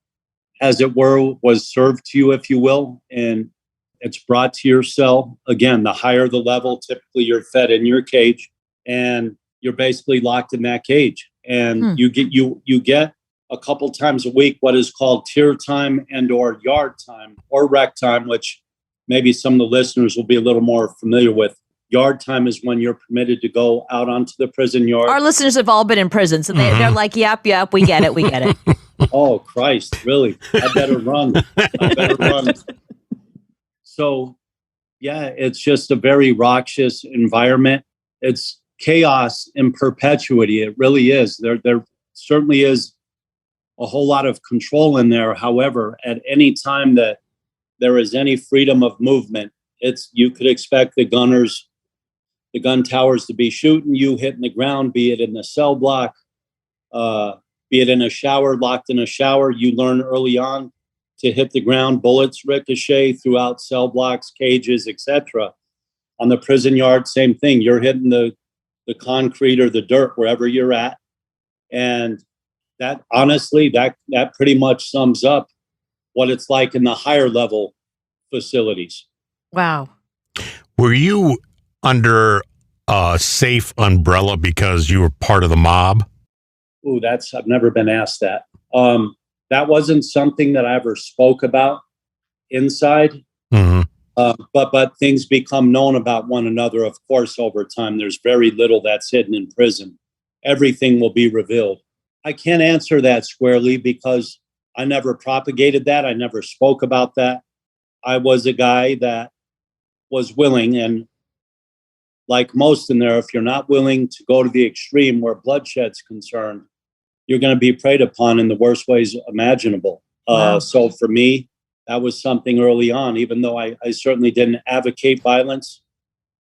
as it were, was served to you, if you will, and it's brought to your cell. Again, the higher the level, typically you're fed in your cage, and you're basically locked in that cage. And you get a couple times a week what is called tier time and or yard time or rec time, which maybe some of the listeners will be a little more familiar with. Yard time is when you're permitted to go out onto the prison yard. Our listeners have all been in prison, so they're like, yep, we get it. Oh, Christ, really? I better run. So, yeah, it's just a very raucous environment. It's chaos in perpetuity. It really is. There certainly is a whole lot of control in there. However, at any time that there is any freedom of movement, you could expect the gun towers to be shooting you, hitting the ground, be it in the cell block, be it in a shower, locked in a shower. You learn early on to hit the ground, bullets ricochet throughout cell blocks, cages, etc. On the prison yard, same thing. You're hitting the concrete or the dirt wherever you're at. And that, honestly, that pretty much sums up what it's like in the higher level facilities. Wow. Were you under a safe umbrella because you were part of the mob? Ooh, I've never been asked that. That wasn't something that I ever spoke about inside. Mm-hmm. But things become known about one another, of course, over time. There's very little that's hidden in prison. Everything will be revealed. I can't answer that squarely because I never propagated that. I never spoke about that. I was a guy that was willing, and like most in there, if you're not willing to go to the extreme where bloodshod's concerned, you're going to be preyed upon in the worst ways imaginable. Wow. So for me, that was something early on, even though I certainly didn't advocate violence.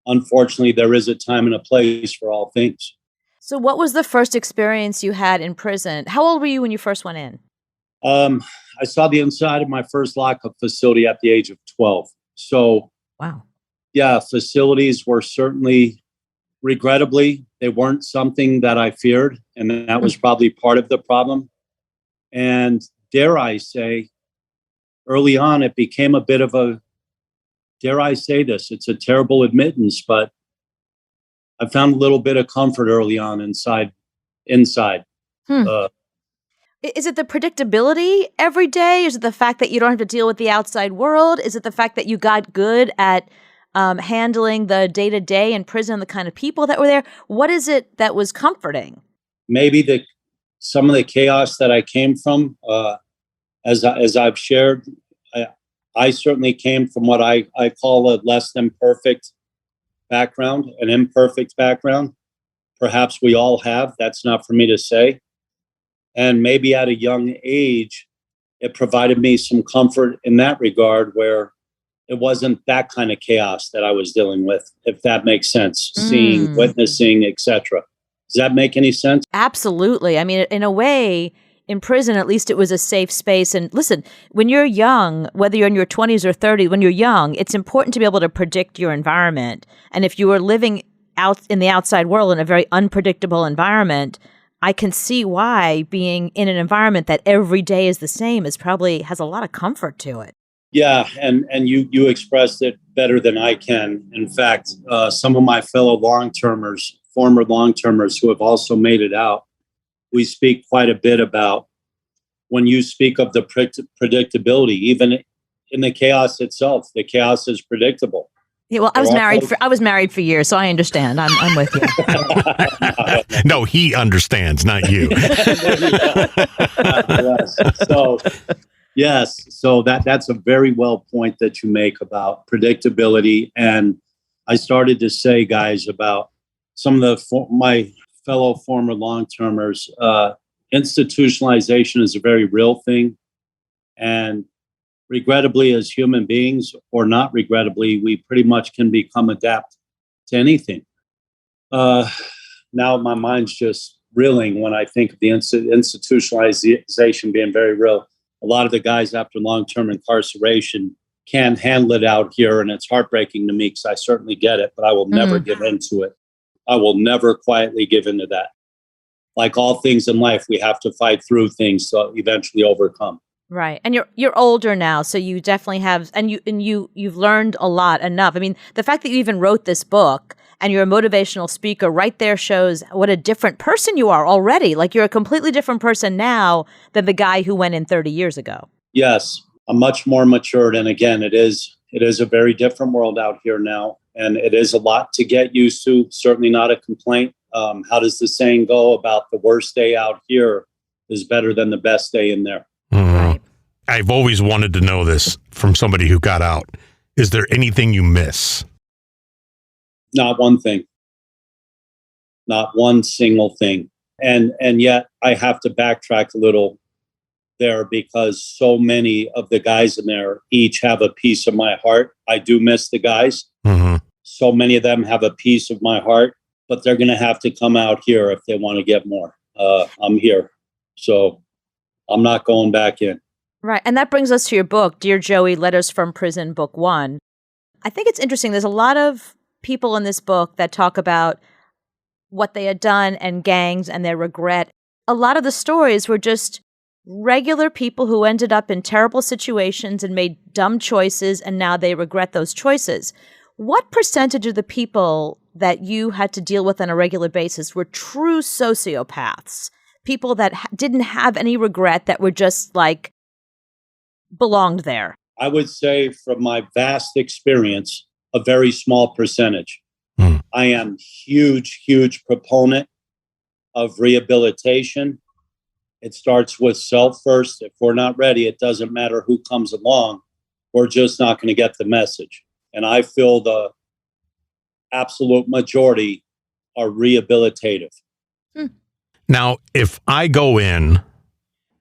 Unfortunately, there is a time and a place for all things. So what was the first experience you had in prison? How old were you when you first went in? I saw the inside of my first lockup facility at the age of 12. So, wow. Yeah, facilities were certainly, regrettably, they weren't something that I feared. And that was probably part of the problem. And dare I say, early on, it became a bit of dare I say this, it's a terrible admittance, but I found a little bit of comfort early on inside. Is it the predictability every day? Is it the fact that you don't have to deal with the outside world? Is it the fact that you got good at handling the day-to-day in prison, the kind of people that were there? What is it that was comforting? Maybe some of the chaos that I came from, as I've shared, I certainly came from what I call a less than perfect background, an imperfect background. Perhaps we all have. That's not for me to say. And maybe at a young age, it provided me some comfort in that regard where it wasn't that kind of chaos that I was dealing with, if that makes sense, seeing, witnessing, etc. Does that make any sense? Absolutely. I mean, in a way, in prison, at least it was a safe space. And listen, when you're young, whether you're in your 20s or 30s, when you're young, it's important to be able to predict your environment. And if you were living out in the outside world in a very unpredictable environment, I can see why being in an environment that every day is the same has a lot of comfort to it. Yeah, and you expressed it better than I can. In fact, some of my fellow long-termers, former long-termers who have also made it out, we speak quite a bit about when you speak of the predictability, even in the chaos itself. The chaos is predictable. Yeah, well, I was married for years, so I understand. I'm with you. No, he understands, not you. So yes, so that's a very well point that you make about predictability. And I started to say, guys, about some of my fellow former long-termers, institutionalization is a very real thing. And regrettably, as human beings, or not regrettably, we pretty much can become adapt to anything. Now my mind's just reeling when I think of the institutionalization being very real. A lot of the guys after long-term incarceration can't handle it out here, and it's heartbreaking to me because I certainly get it, but I will never give into it. I will never quietly give into that. Like all things in life, we have to fight through things to eventually overcome. Right. And you're older now, so you definitely have you've learned a lot enough. I mean, the fact that you even wrote this book and you're a motivational speaker right there shows what a different person you are already. Like you're a completely different person now than the guy who went in 30 years ago. Yes, I'm much more matured, and again, it is a very different world out here now, and it is a lot to get used to. Certainly not a complaint. How does the saying go about the worst day out here is better than the best day in there? Right. I've always wanted to know this from somebody who got out. Is there anything you miss? Not one thing. Not one single thing. And yet I have to backtrack a little there because so many of the guys in there each have a piece of my heart. I do miss the guys. Mm-hmm. So many of them have a piece of my heart, but they're going to have to come out here if they want to get more. I'm here. So I'm not going back in. Right. And that brings us to your book, Dear Joey, Letters from Prison, Book 1. I think it's interesting. There's a lot of people in this book that talk about what they had done and gangs and their regret. A lot of the stories were just regular people who ended up in terrible situations and made dumb choices, and now they regret those choices. What percentage of the people that you had to deal with on a regular basis were true sociopaths? People that didn't have any regret, that were just like belonged there? I would say from my vast experience, a very small percentage. I am huge proponent of rehabilitation. It starts with self first. If we're not ready, it doesn't matter who comes along. We're just not going to get the message. And I feel the absolute majority are rehabilitative. Now, if I go in,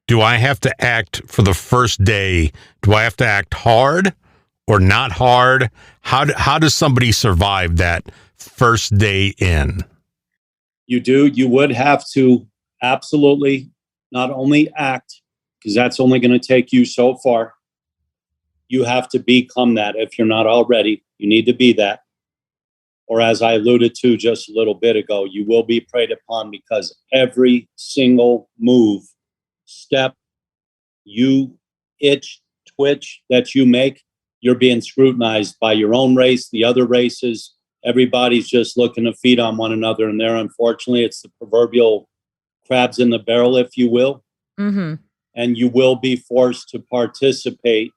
do I have to act for the first day? Do I have to act hard or not hard? How does somebody survive that first day in? You do. You would have to absolutely not only act, because that's only going to take you so far. You have to become that. If you're not already, you need to be that. Or as I alluded to just a little bit ago, you will be preyed upon because every single move, step, twitch that you make, you're being scrutinized by your own race, the other races. Everybody's just looking to feed on one another. And there, unfortunately, it's the proverbial crabs in the barrel, if you will. Mm-hmm. And you will be forced to participate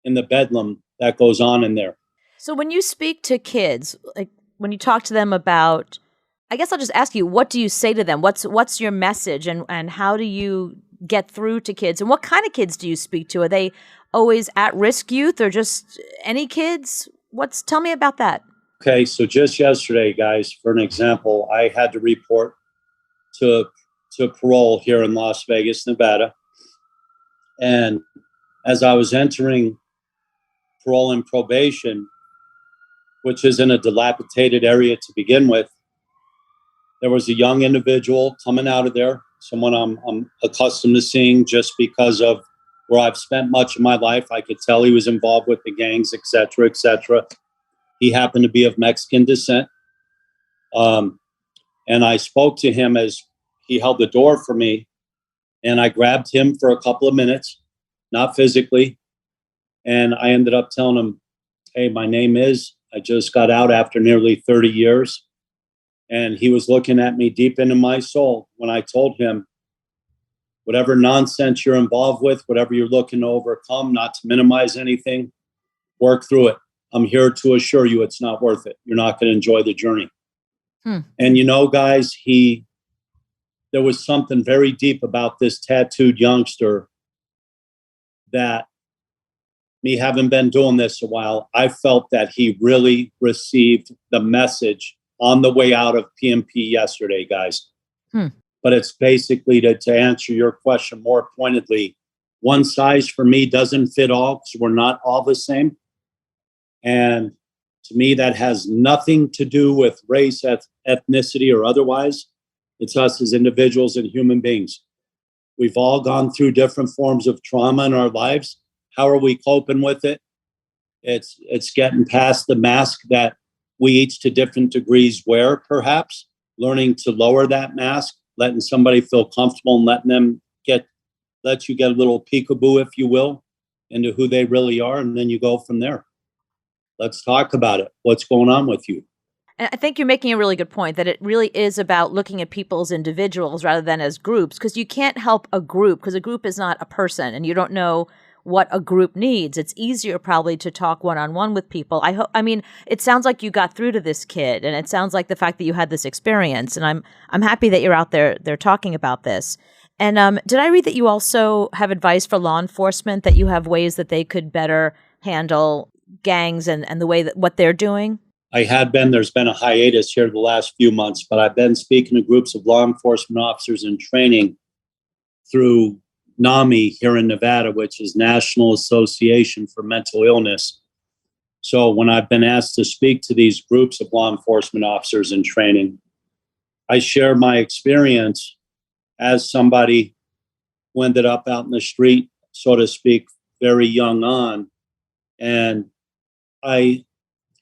in the bedlam that goes on in there. So when you speak to kids, like when you talk to them about, I guess I'll just ask you, what do you say to them? What's your message, and how do you get through to kids? And what kind of kids do you speak to? Are they always at-risk youth or just any kids? Tell me about that. Okay, so just yesterday, guys, for an example, I had to report to parole here in Las Vegas, Nevada. And as I was entering parole and probation, which is in a dilapidated area to begin with, there was a young individual coming out of there, someone I'm accustomed to seeing just because of where I've spent much of my life. I could tell he was involved with the gangs, et cetera, et cetera. He happened to be of Mexican descent. And I spoke to him as he held the door for me, and I grabbed him for a couple of minutes, not physically. And I ended up telling him, hey, my name is, I just got out after nearly 30 years. And he was looking at me deep into my soul when I told him, whatever nonsense you're involved with, whatever you're looking to overcome, not to minimize anything, work through it. I'm here to assure you it's not worth it. You're not going to enjoy the journey. And you know, guys, there was something very deep about this tattooed youngster that, me having been doing this a while, I felt that he really received the message on the way out of PMP yesterday, guys. But it's basically to answer your question more pointedly, one size for me doesn't fit all because we're not all the same. And to me, that has nothing to do with race, ethnicity, or otherwise. It's us as individuals and human beings. We've all gone through different forms of trauma in our lives. How are we coping with it? It's getting past the mask that we each to different degrees wear, perhaps, learning to lower that mask, letting somebody feel comfortable and letting them let you get a little peekaboo, if you will, into who they really are. And then you go from there. Let's talk about it. What's going on with you? And I think you're making a really good point that it really is about looking at people as individuals rather than as groups, because you can't help a group because a group is not a person and you don't know what a group needs. It's easier probably to talk one-on-one with people. I mean, it sounds like you got through to this kid, and it sounds like the fact that you had this experience, and I'm happy that you're out there talking about this. And did I read that you also have advice for law enforcement, that you have ways that they could better handle gangs and the way that what they're doing? There's been a hiatus here the last few months, but I've been speaking to groups of law enforcement officers in training through NAMI here in Nevada, which is National Association for Mental Illness. So when I've been asked to speak to these groups of law enforcement officers in training, I share my experience as somebody who ended up out in the street, so to speak, very young on. And I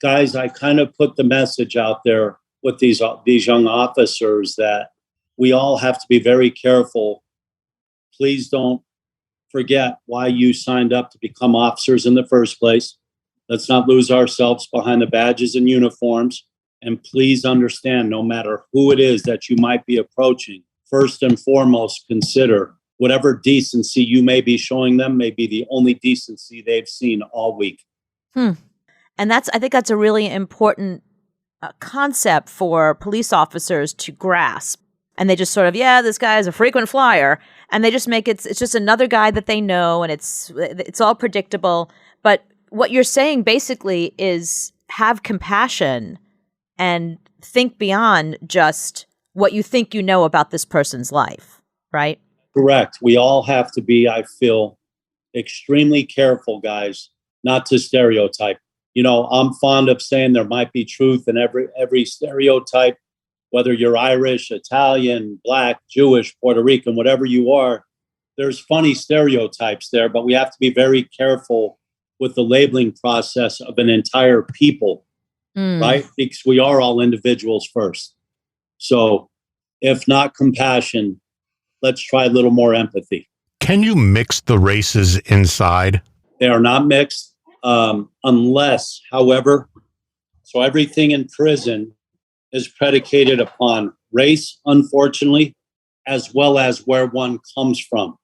kind of put the message out there with these young officers that we all have to be very careful. Please don't forget why you signed up to become officers in the first place. Let's not lose ourselves behind the badges and uniforms. And please understand, no matter who it is that you might be approaching, first and foremost, consider whatever decency you may be showing them may be the only decency they've seen all week. And I think that's a really important concept for police officers to grasp. And they just sort of, this guy is a frequent flyer. And they just make it's just another guy that they know, and it's all predictable. But what you're saying basically is have compassion and think beyond just what you think you know about this person's life, right? Correct. We all have to be, I feel, extremely careful, guys, not to stereotype. You know, I'm fond of saying there might be truth in every stereotype, whether you're Irish, Italian, Black, Jewish, Puerto Rican, whatever you are. There's funny stereotypes there, but we have to be very careful with the labeling process of an entire people, right? Because we are all individuals first. So if not compassion, let's try a little more empathy. Can you mix the races inside? They are not mixed unless, however, so everything in prison is predicated upon race, unfortunately, as well as where one comes from.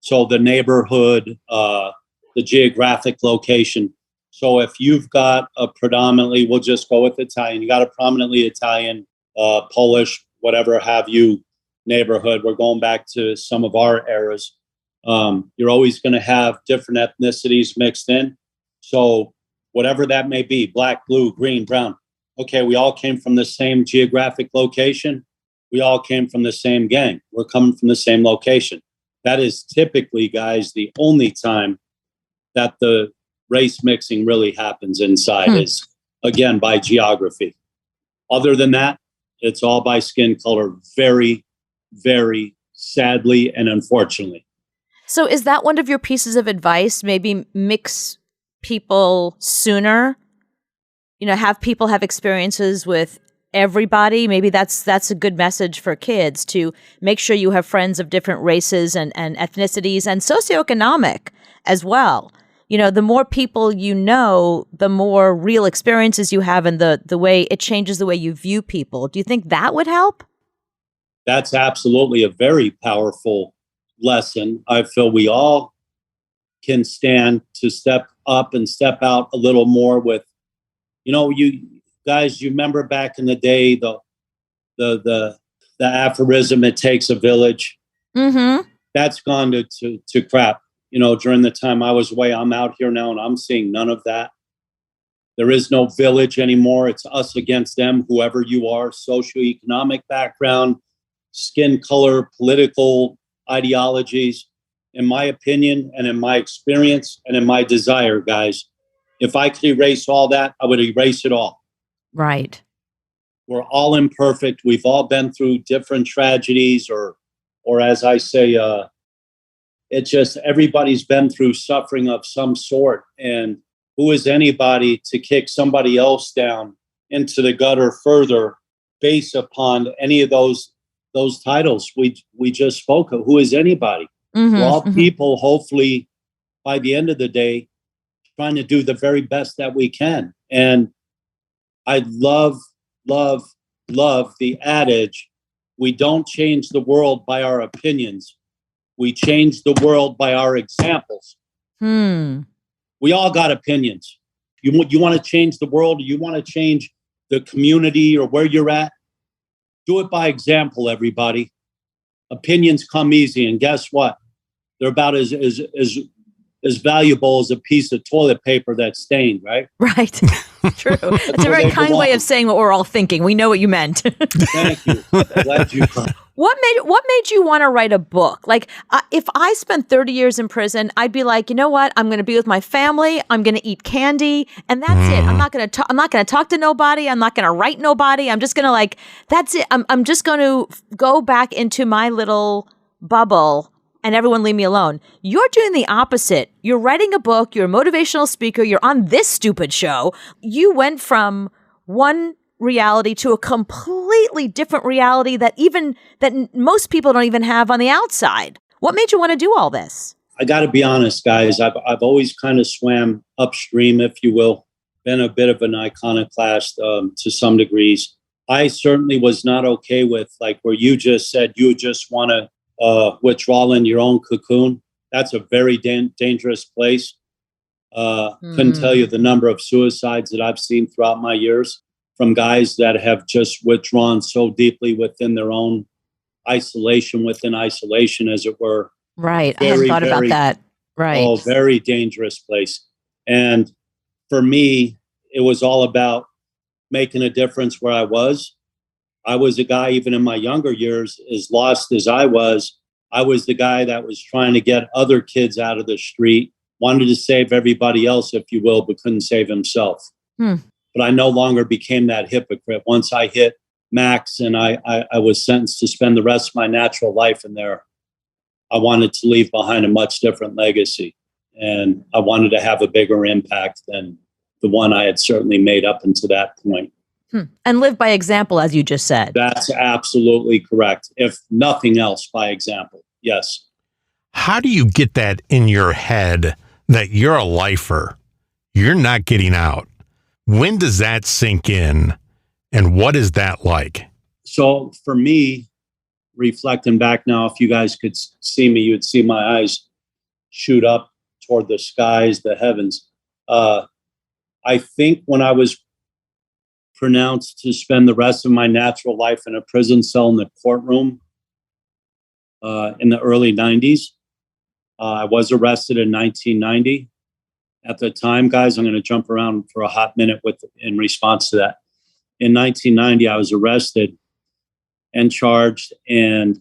So the neighborhood, the geographic location. So if you've got a predominantly, we'll just go with Italian, you got a prominently Italian, Polish, whatever have you, neighborhood. We're going back to some of our eras. You're always going to have different ethnicities mixed in. So whatever that may be, black, blue, green, brown. Okay, we all came from the same geographic location. We all came from the same gang. We're coming from the same location. That is typically, guys, the only time that the race mixing really happens inside is, again, by geography. Other than that, it's all by skin color, very, very sadly and unfortunately. So is that one of your pieces of advice? Maybe mix people sooner? You know, have people have experiences with everybody. Maybe that's a good message for kids, to make sure you have friends of different races and ethnicities and socioeconomic as well. the more people you know, the more real experiences you have, and the way it changes the way you view people. Do you think that would help? That's absolutely a very powerful lesson. I feel we all can stand to step up and step out a little more with, you guys, you remember back in the day, the aphorism, it takes a village. Mm-hmm. That's gone to crap. During the time I was away, I'm out here now and I'm seeing none of that. There is no village anymore. It's us against them, whoever you are, socioeconomic background, skin color, political ideologies. In my opinion and in my experience and in my desire, guys, if I could erase all that, I would erase it all. Right. We're all imperfect. We've all been through different tragedies or as I say, it's just everybody's been through suffering of some sort. And who is anybody to kick somebody else down into the gutter further based upon any of those titles we just spoke of? Who is anybody? Mm-hmm, We're all people, hopefully, by the end of the day, trying to do the very best that we can. And I love the adage, we don't change the world by our opinions. We change the world by our examples. We all got opinions. You want to change the world, or you want to change the community or where you're at, do it by example, everybody. Opinions come easy, and guess what? They're about as valuable as a piece of toilet paper that's stained, right? Right. True. It's a very kind way of saying what we're all thinking. We know what you meant. Thank you. Glad you. What made you want to write a book? Like, if I spent 30 years in prison, I'd be like, you know what? I'm going to be with my family. I'm going to eat candy, and that's it. I'm not going to talk to nobody. I'm not going to write nobody. I'm just going to that's it. I'm just going to go back into my little bubble and everyone leave me alone. You're doing the opposite. You're writing a book. You're a motivational speaker. You're on this stupid show. You went from one reality to a completely different reality that most people don't even have on the outside. What made you want to do all this? I got to be honest, guys. I've always kind of swam upstream, if you will. Been a bit of an iconoclast to some degrees. I certainly was not okay with where you just said you just want to withdrawal in your own cocoon. That's a very dangerous place. Couldn't tell you the number of suicides that I've seen throughout my years from guys that have just withdrawn so deeply within their own isolation within isolation, as it were. Right. I hadn't thought about that. Right. Oh, very dangerous place. And for me, it was all about making a difference where I was. I was a guy, even in my younger years, as lost as I was the guy that was trying to get other kids out of the street, wanted to save everybody else, if you will, but couldn't save himself. But I no longer became that hypocrite. Once I hit max and I was sentenced to spend the rest of my natural life in there, I wanted to leave behind a much different legacy. And I wanted to have a bigger impact than the one I had certainly made up until that point. And live by example, as you just said. That's absolutely correct. If nothing else, by example. Yes. How do you get that in your head that you're a lifer? You're not getting out. When does that sink in? And what is that like? So for me, reflecting back now, if you guys could see me, you'd see my eyes shoot up toward the skies, the heavens. I think when I was pronounced to spend the rest of my natural life in a prison cell in the courtroom in the early 90s. I was arrested in 1990. At the time, guys, I'm going to jump around for a hot minute in response to that. In 1990, I was arrested and charged, and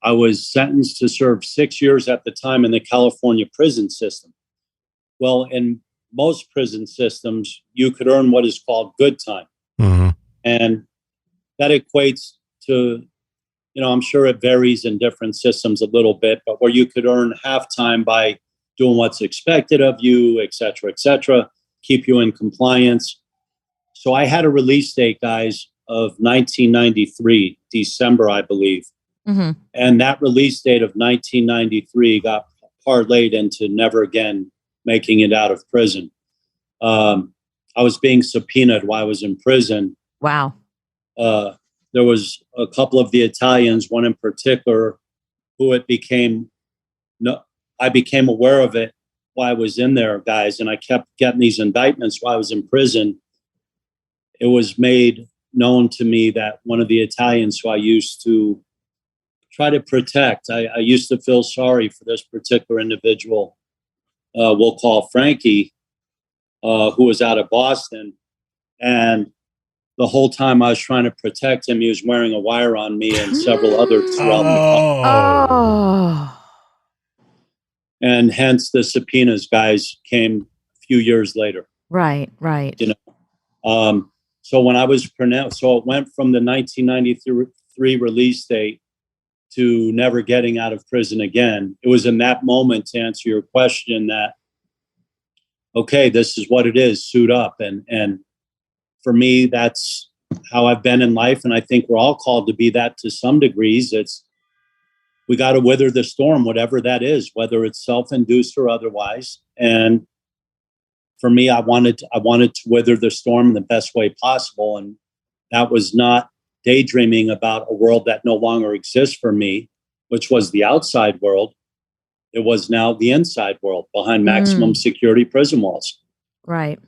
I was sentenced to serve 6 years at the time in the California prison system. Well, in most prison systems, you could earn what is called good time. Mm-hmm. And that equates to, I'm sure it varies in different systems a little bit, but where you could earn half time by doing what's expected of you, et cetera, keep you in compliance. So I had a release date, guys, of 1993, December, I believe. And that release date of 1993 got parlayed into never again making it out of prison. I was being subpoenaed while I was in prison. Wow. There was a couple of the Italians, one in particular, who it became, I became aware of it while I was in there, guys, and I kept getting these indictments while I was in prison. It was made known to me that one of the Italians who I used to try to protect, I used to feel sorry for this particular individual, we'll call Frankie, who was out of Boston. And the whole time I was trying to protect him, he was wearing a wire on me and several others throughout the country. Oh. And hence the subpoenas, guys, came a few years later. Right. You know, so when I was pronounced, so it went from the 1993 release date to never getting out of prison again. It was in that moment, to answer your question, that, okay, this is what it is, suit up. And for me, that's how I've been in life. And I think we're all called to be that to some degrees. We got to weather the storm, whatever that is, whether it's self-induced or otherwise. And for me, I wanted to weather the storm in the best way possible. And that was not daydreaming about a world that no longer exists for me, which was the outside world. It was now the inside world behind maximum security prison walls. Right.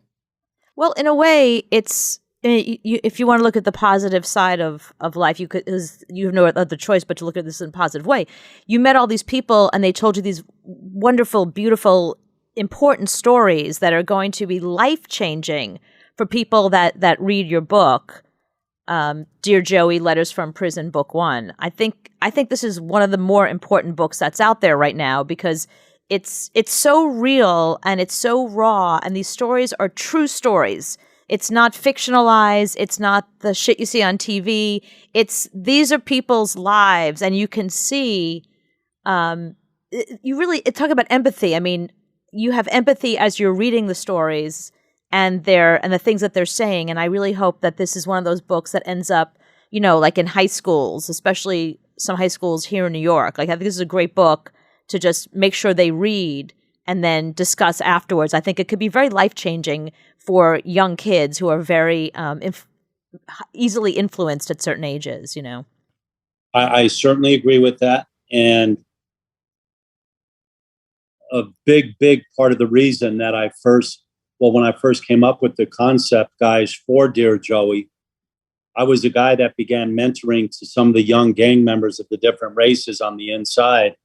Well, in a way, it's if you want to look at the positive side of life, you have no other choice but to look at this in a positive way. You met all these people, and they told you these wonderful, beautiful, important stories that are going to be life changing for people that read your book. Dear Joey, Letters from Prison, Book 1. I think this is one of the more important books that's out there right now, because it's so real and it's so raw, and these stories are true stories. It's not fictionalized. It's not the shit you see on TV. These are people's lives, and you can see. You really talk about empathy. I mean, you have empathy as you're reading the stories and the things that they're saying. And I really hope that this is one of those books that ends up, like in high schools, especially some high schools here in New York. Like, I think this is a great book to just make sure they read and then discuss afterwards. I think it could be very life-changing for young kids who are very easily influenced at certain ages, I certainly agree with that. And a big part of the reason that when I first came up with the concept, guys, for Dear Joey, I was the guy that began mentoring to some of the young gang members of the different races on the inside.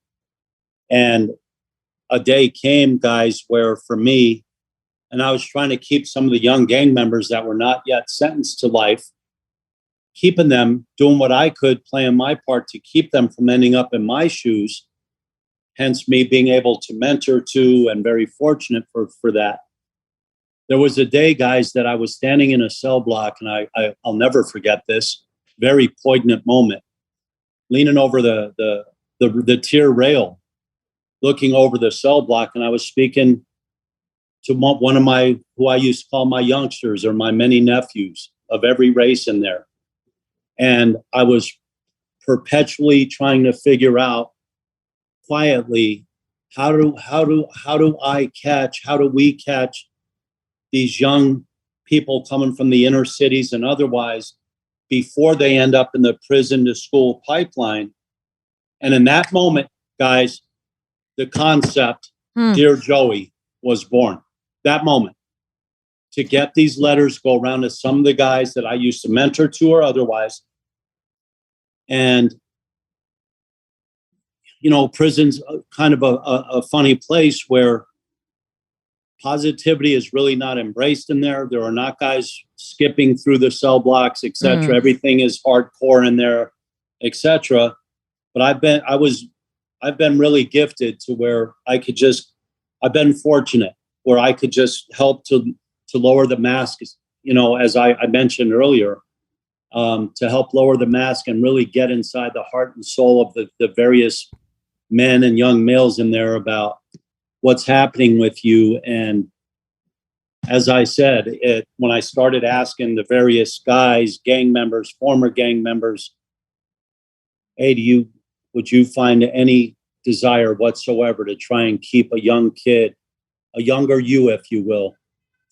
And a day came, guys, where for me, and I was trying to keep some of the young gang members that were not yet sentenced to life, keeping them, doing what I could, playing my part to keep them from ending up in my shoes. Hence me being able to mentor to, and very fortunate for that. There was a day, guys, that I was standing in a cell block, and I'll never forget this very poignant moment, leaning over the tier rail, looking over the cell block, and I was speaking to one of who I used to call my youngsters, or my many nephews of every race in there. And I was perpetually trying to figure out quietly, how do we catch these young people coming from the inner cities and otherwise before they end up in the prison to school pipeline. And in that moment, guys, the concept, Dear Joey, was born. That moment, to get these letters go around to some of the guys that I used to mentor to or otherwise. And, prison's kind of a funny place where positivity is really not embraced in there. There are not guys skipping through the cell blocks, etc. Everything is hardcore in there, etc. But I've been really gifted to where I've been fortunate where I could just help to lower the mask, as I mentioned earlier, to help lower the mask and really get inside the heart and soul of the various men and young males in there about what's happening with you. And as I said, when I started asking the various guys, gang members, former gang members, hey, would you find any desire whatsoever to try and keep a young kid a younger you, if you will,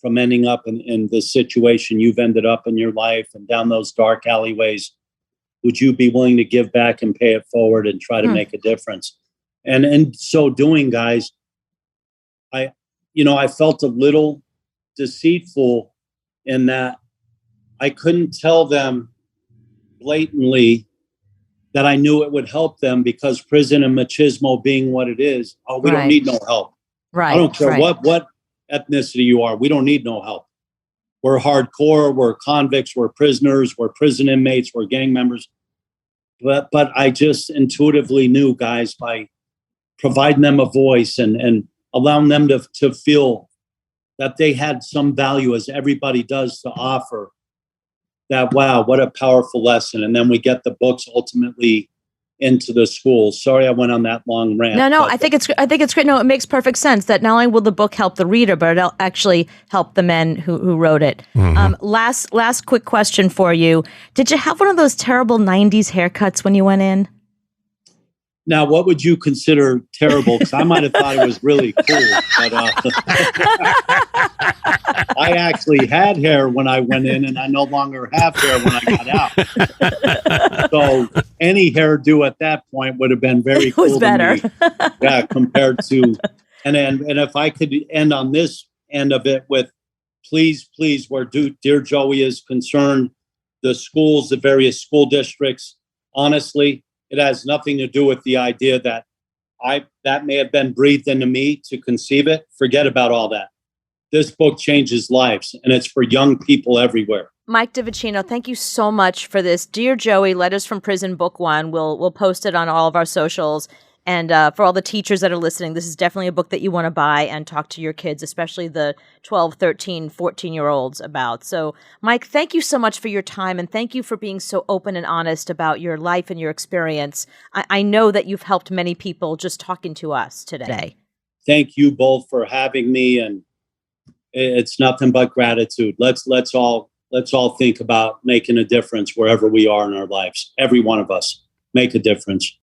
from ending up in this situation you've ended up in your life and down those dark alleyways, would you be willing to give back and pay it forward and try to make a difference? And in so doing, guys, I felt a little deceitful in that I couldn't tell them blatantly that I knew it would help them, because prison and machismo being what it is, we don't need no help. Right. I don't care what ethnicity you are. We don't need no help. We're hardcore. We're convicts. We're prisoners. We're prison inmates. We're gang members. But I just intuitively knew, guys, by providing them a voice and allowing them to feel that they had some value, as everybody does, to offer, that, wow, what a powerful lesson. And then we get the books ultimately into the schools. Sorry, I went on that long rant. No, I think it's great. No, it makes perfect sense that not only will the book help the reader, but it'll actually help the men who wrote it. Last quick question for you. Did you have one of those terrible 90s haircuts when you went in? Now, what would you consider terrible? Because I might have thought it was really cool. But I actually had hair when I went in, and I no longer have hair when I got out. So any hairdo at that point would have been very cool. It was better. To me. Yeah, compared to, and if I could end on this end of it with, please, where Dear Joey is concerned, the schools, the various school districts, honestly, it has nothing to do with the idea that that may have been breathed into me to conceive it. Forget about all that. This book changes lives, and it's for young people everywhere. Mike DiVicino, thank you so much for this. Dear Joey, Letters from Prison, Book 1. We'll post it on all of our socials. And for all the teachers that are listening, this is definitely a book that you want to buy and talk to your kids, especially the 12, 13, 14-year-olds about. So, Mike, thank you so much for your time, and thank you for being so open and honest about your life and your experience. I know that you've helped many people just talking to us today. Thank you both for having me, and it's nothing but gratitude. Let's all think about making a difference wherever we are in our lives. Every one of us, make a difference.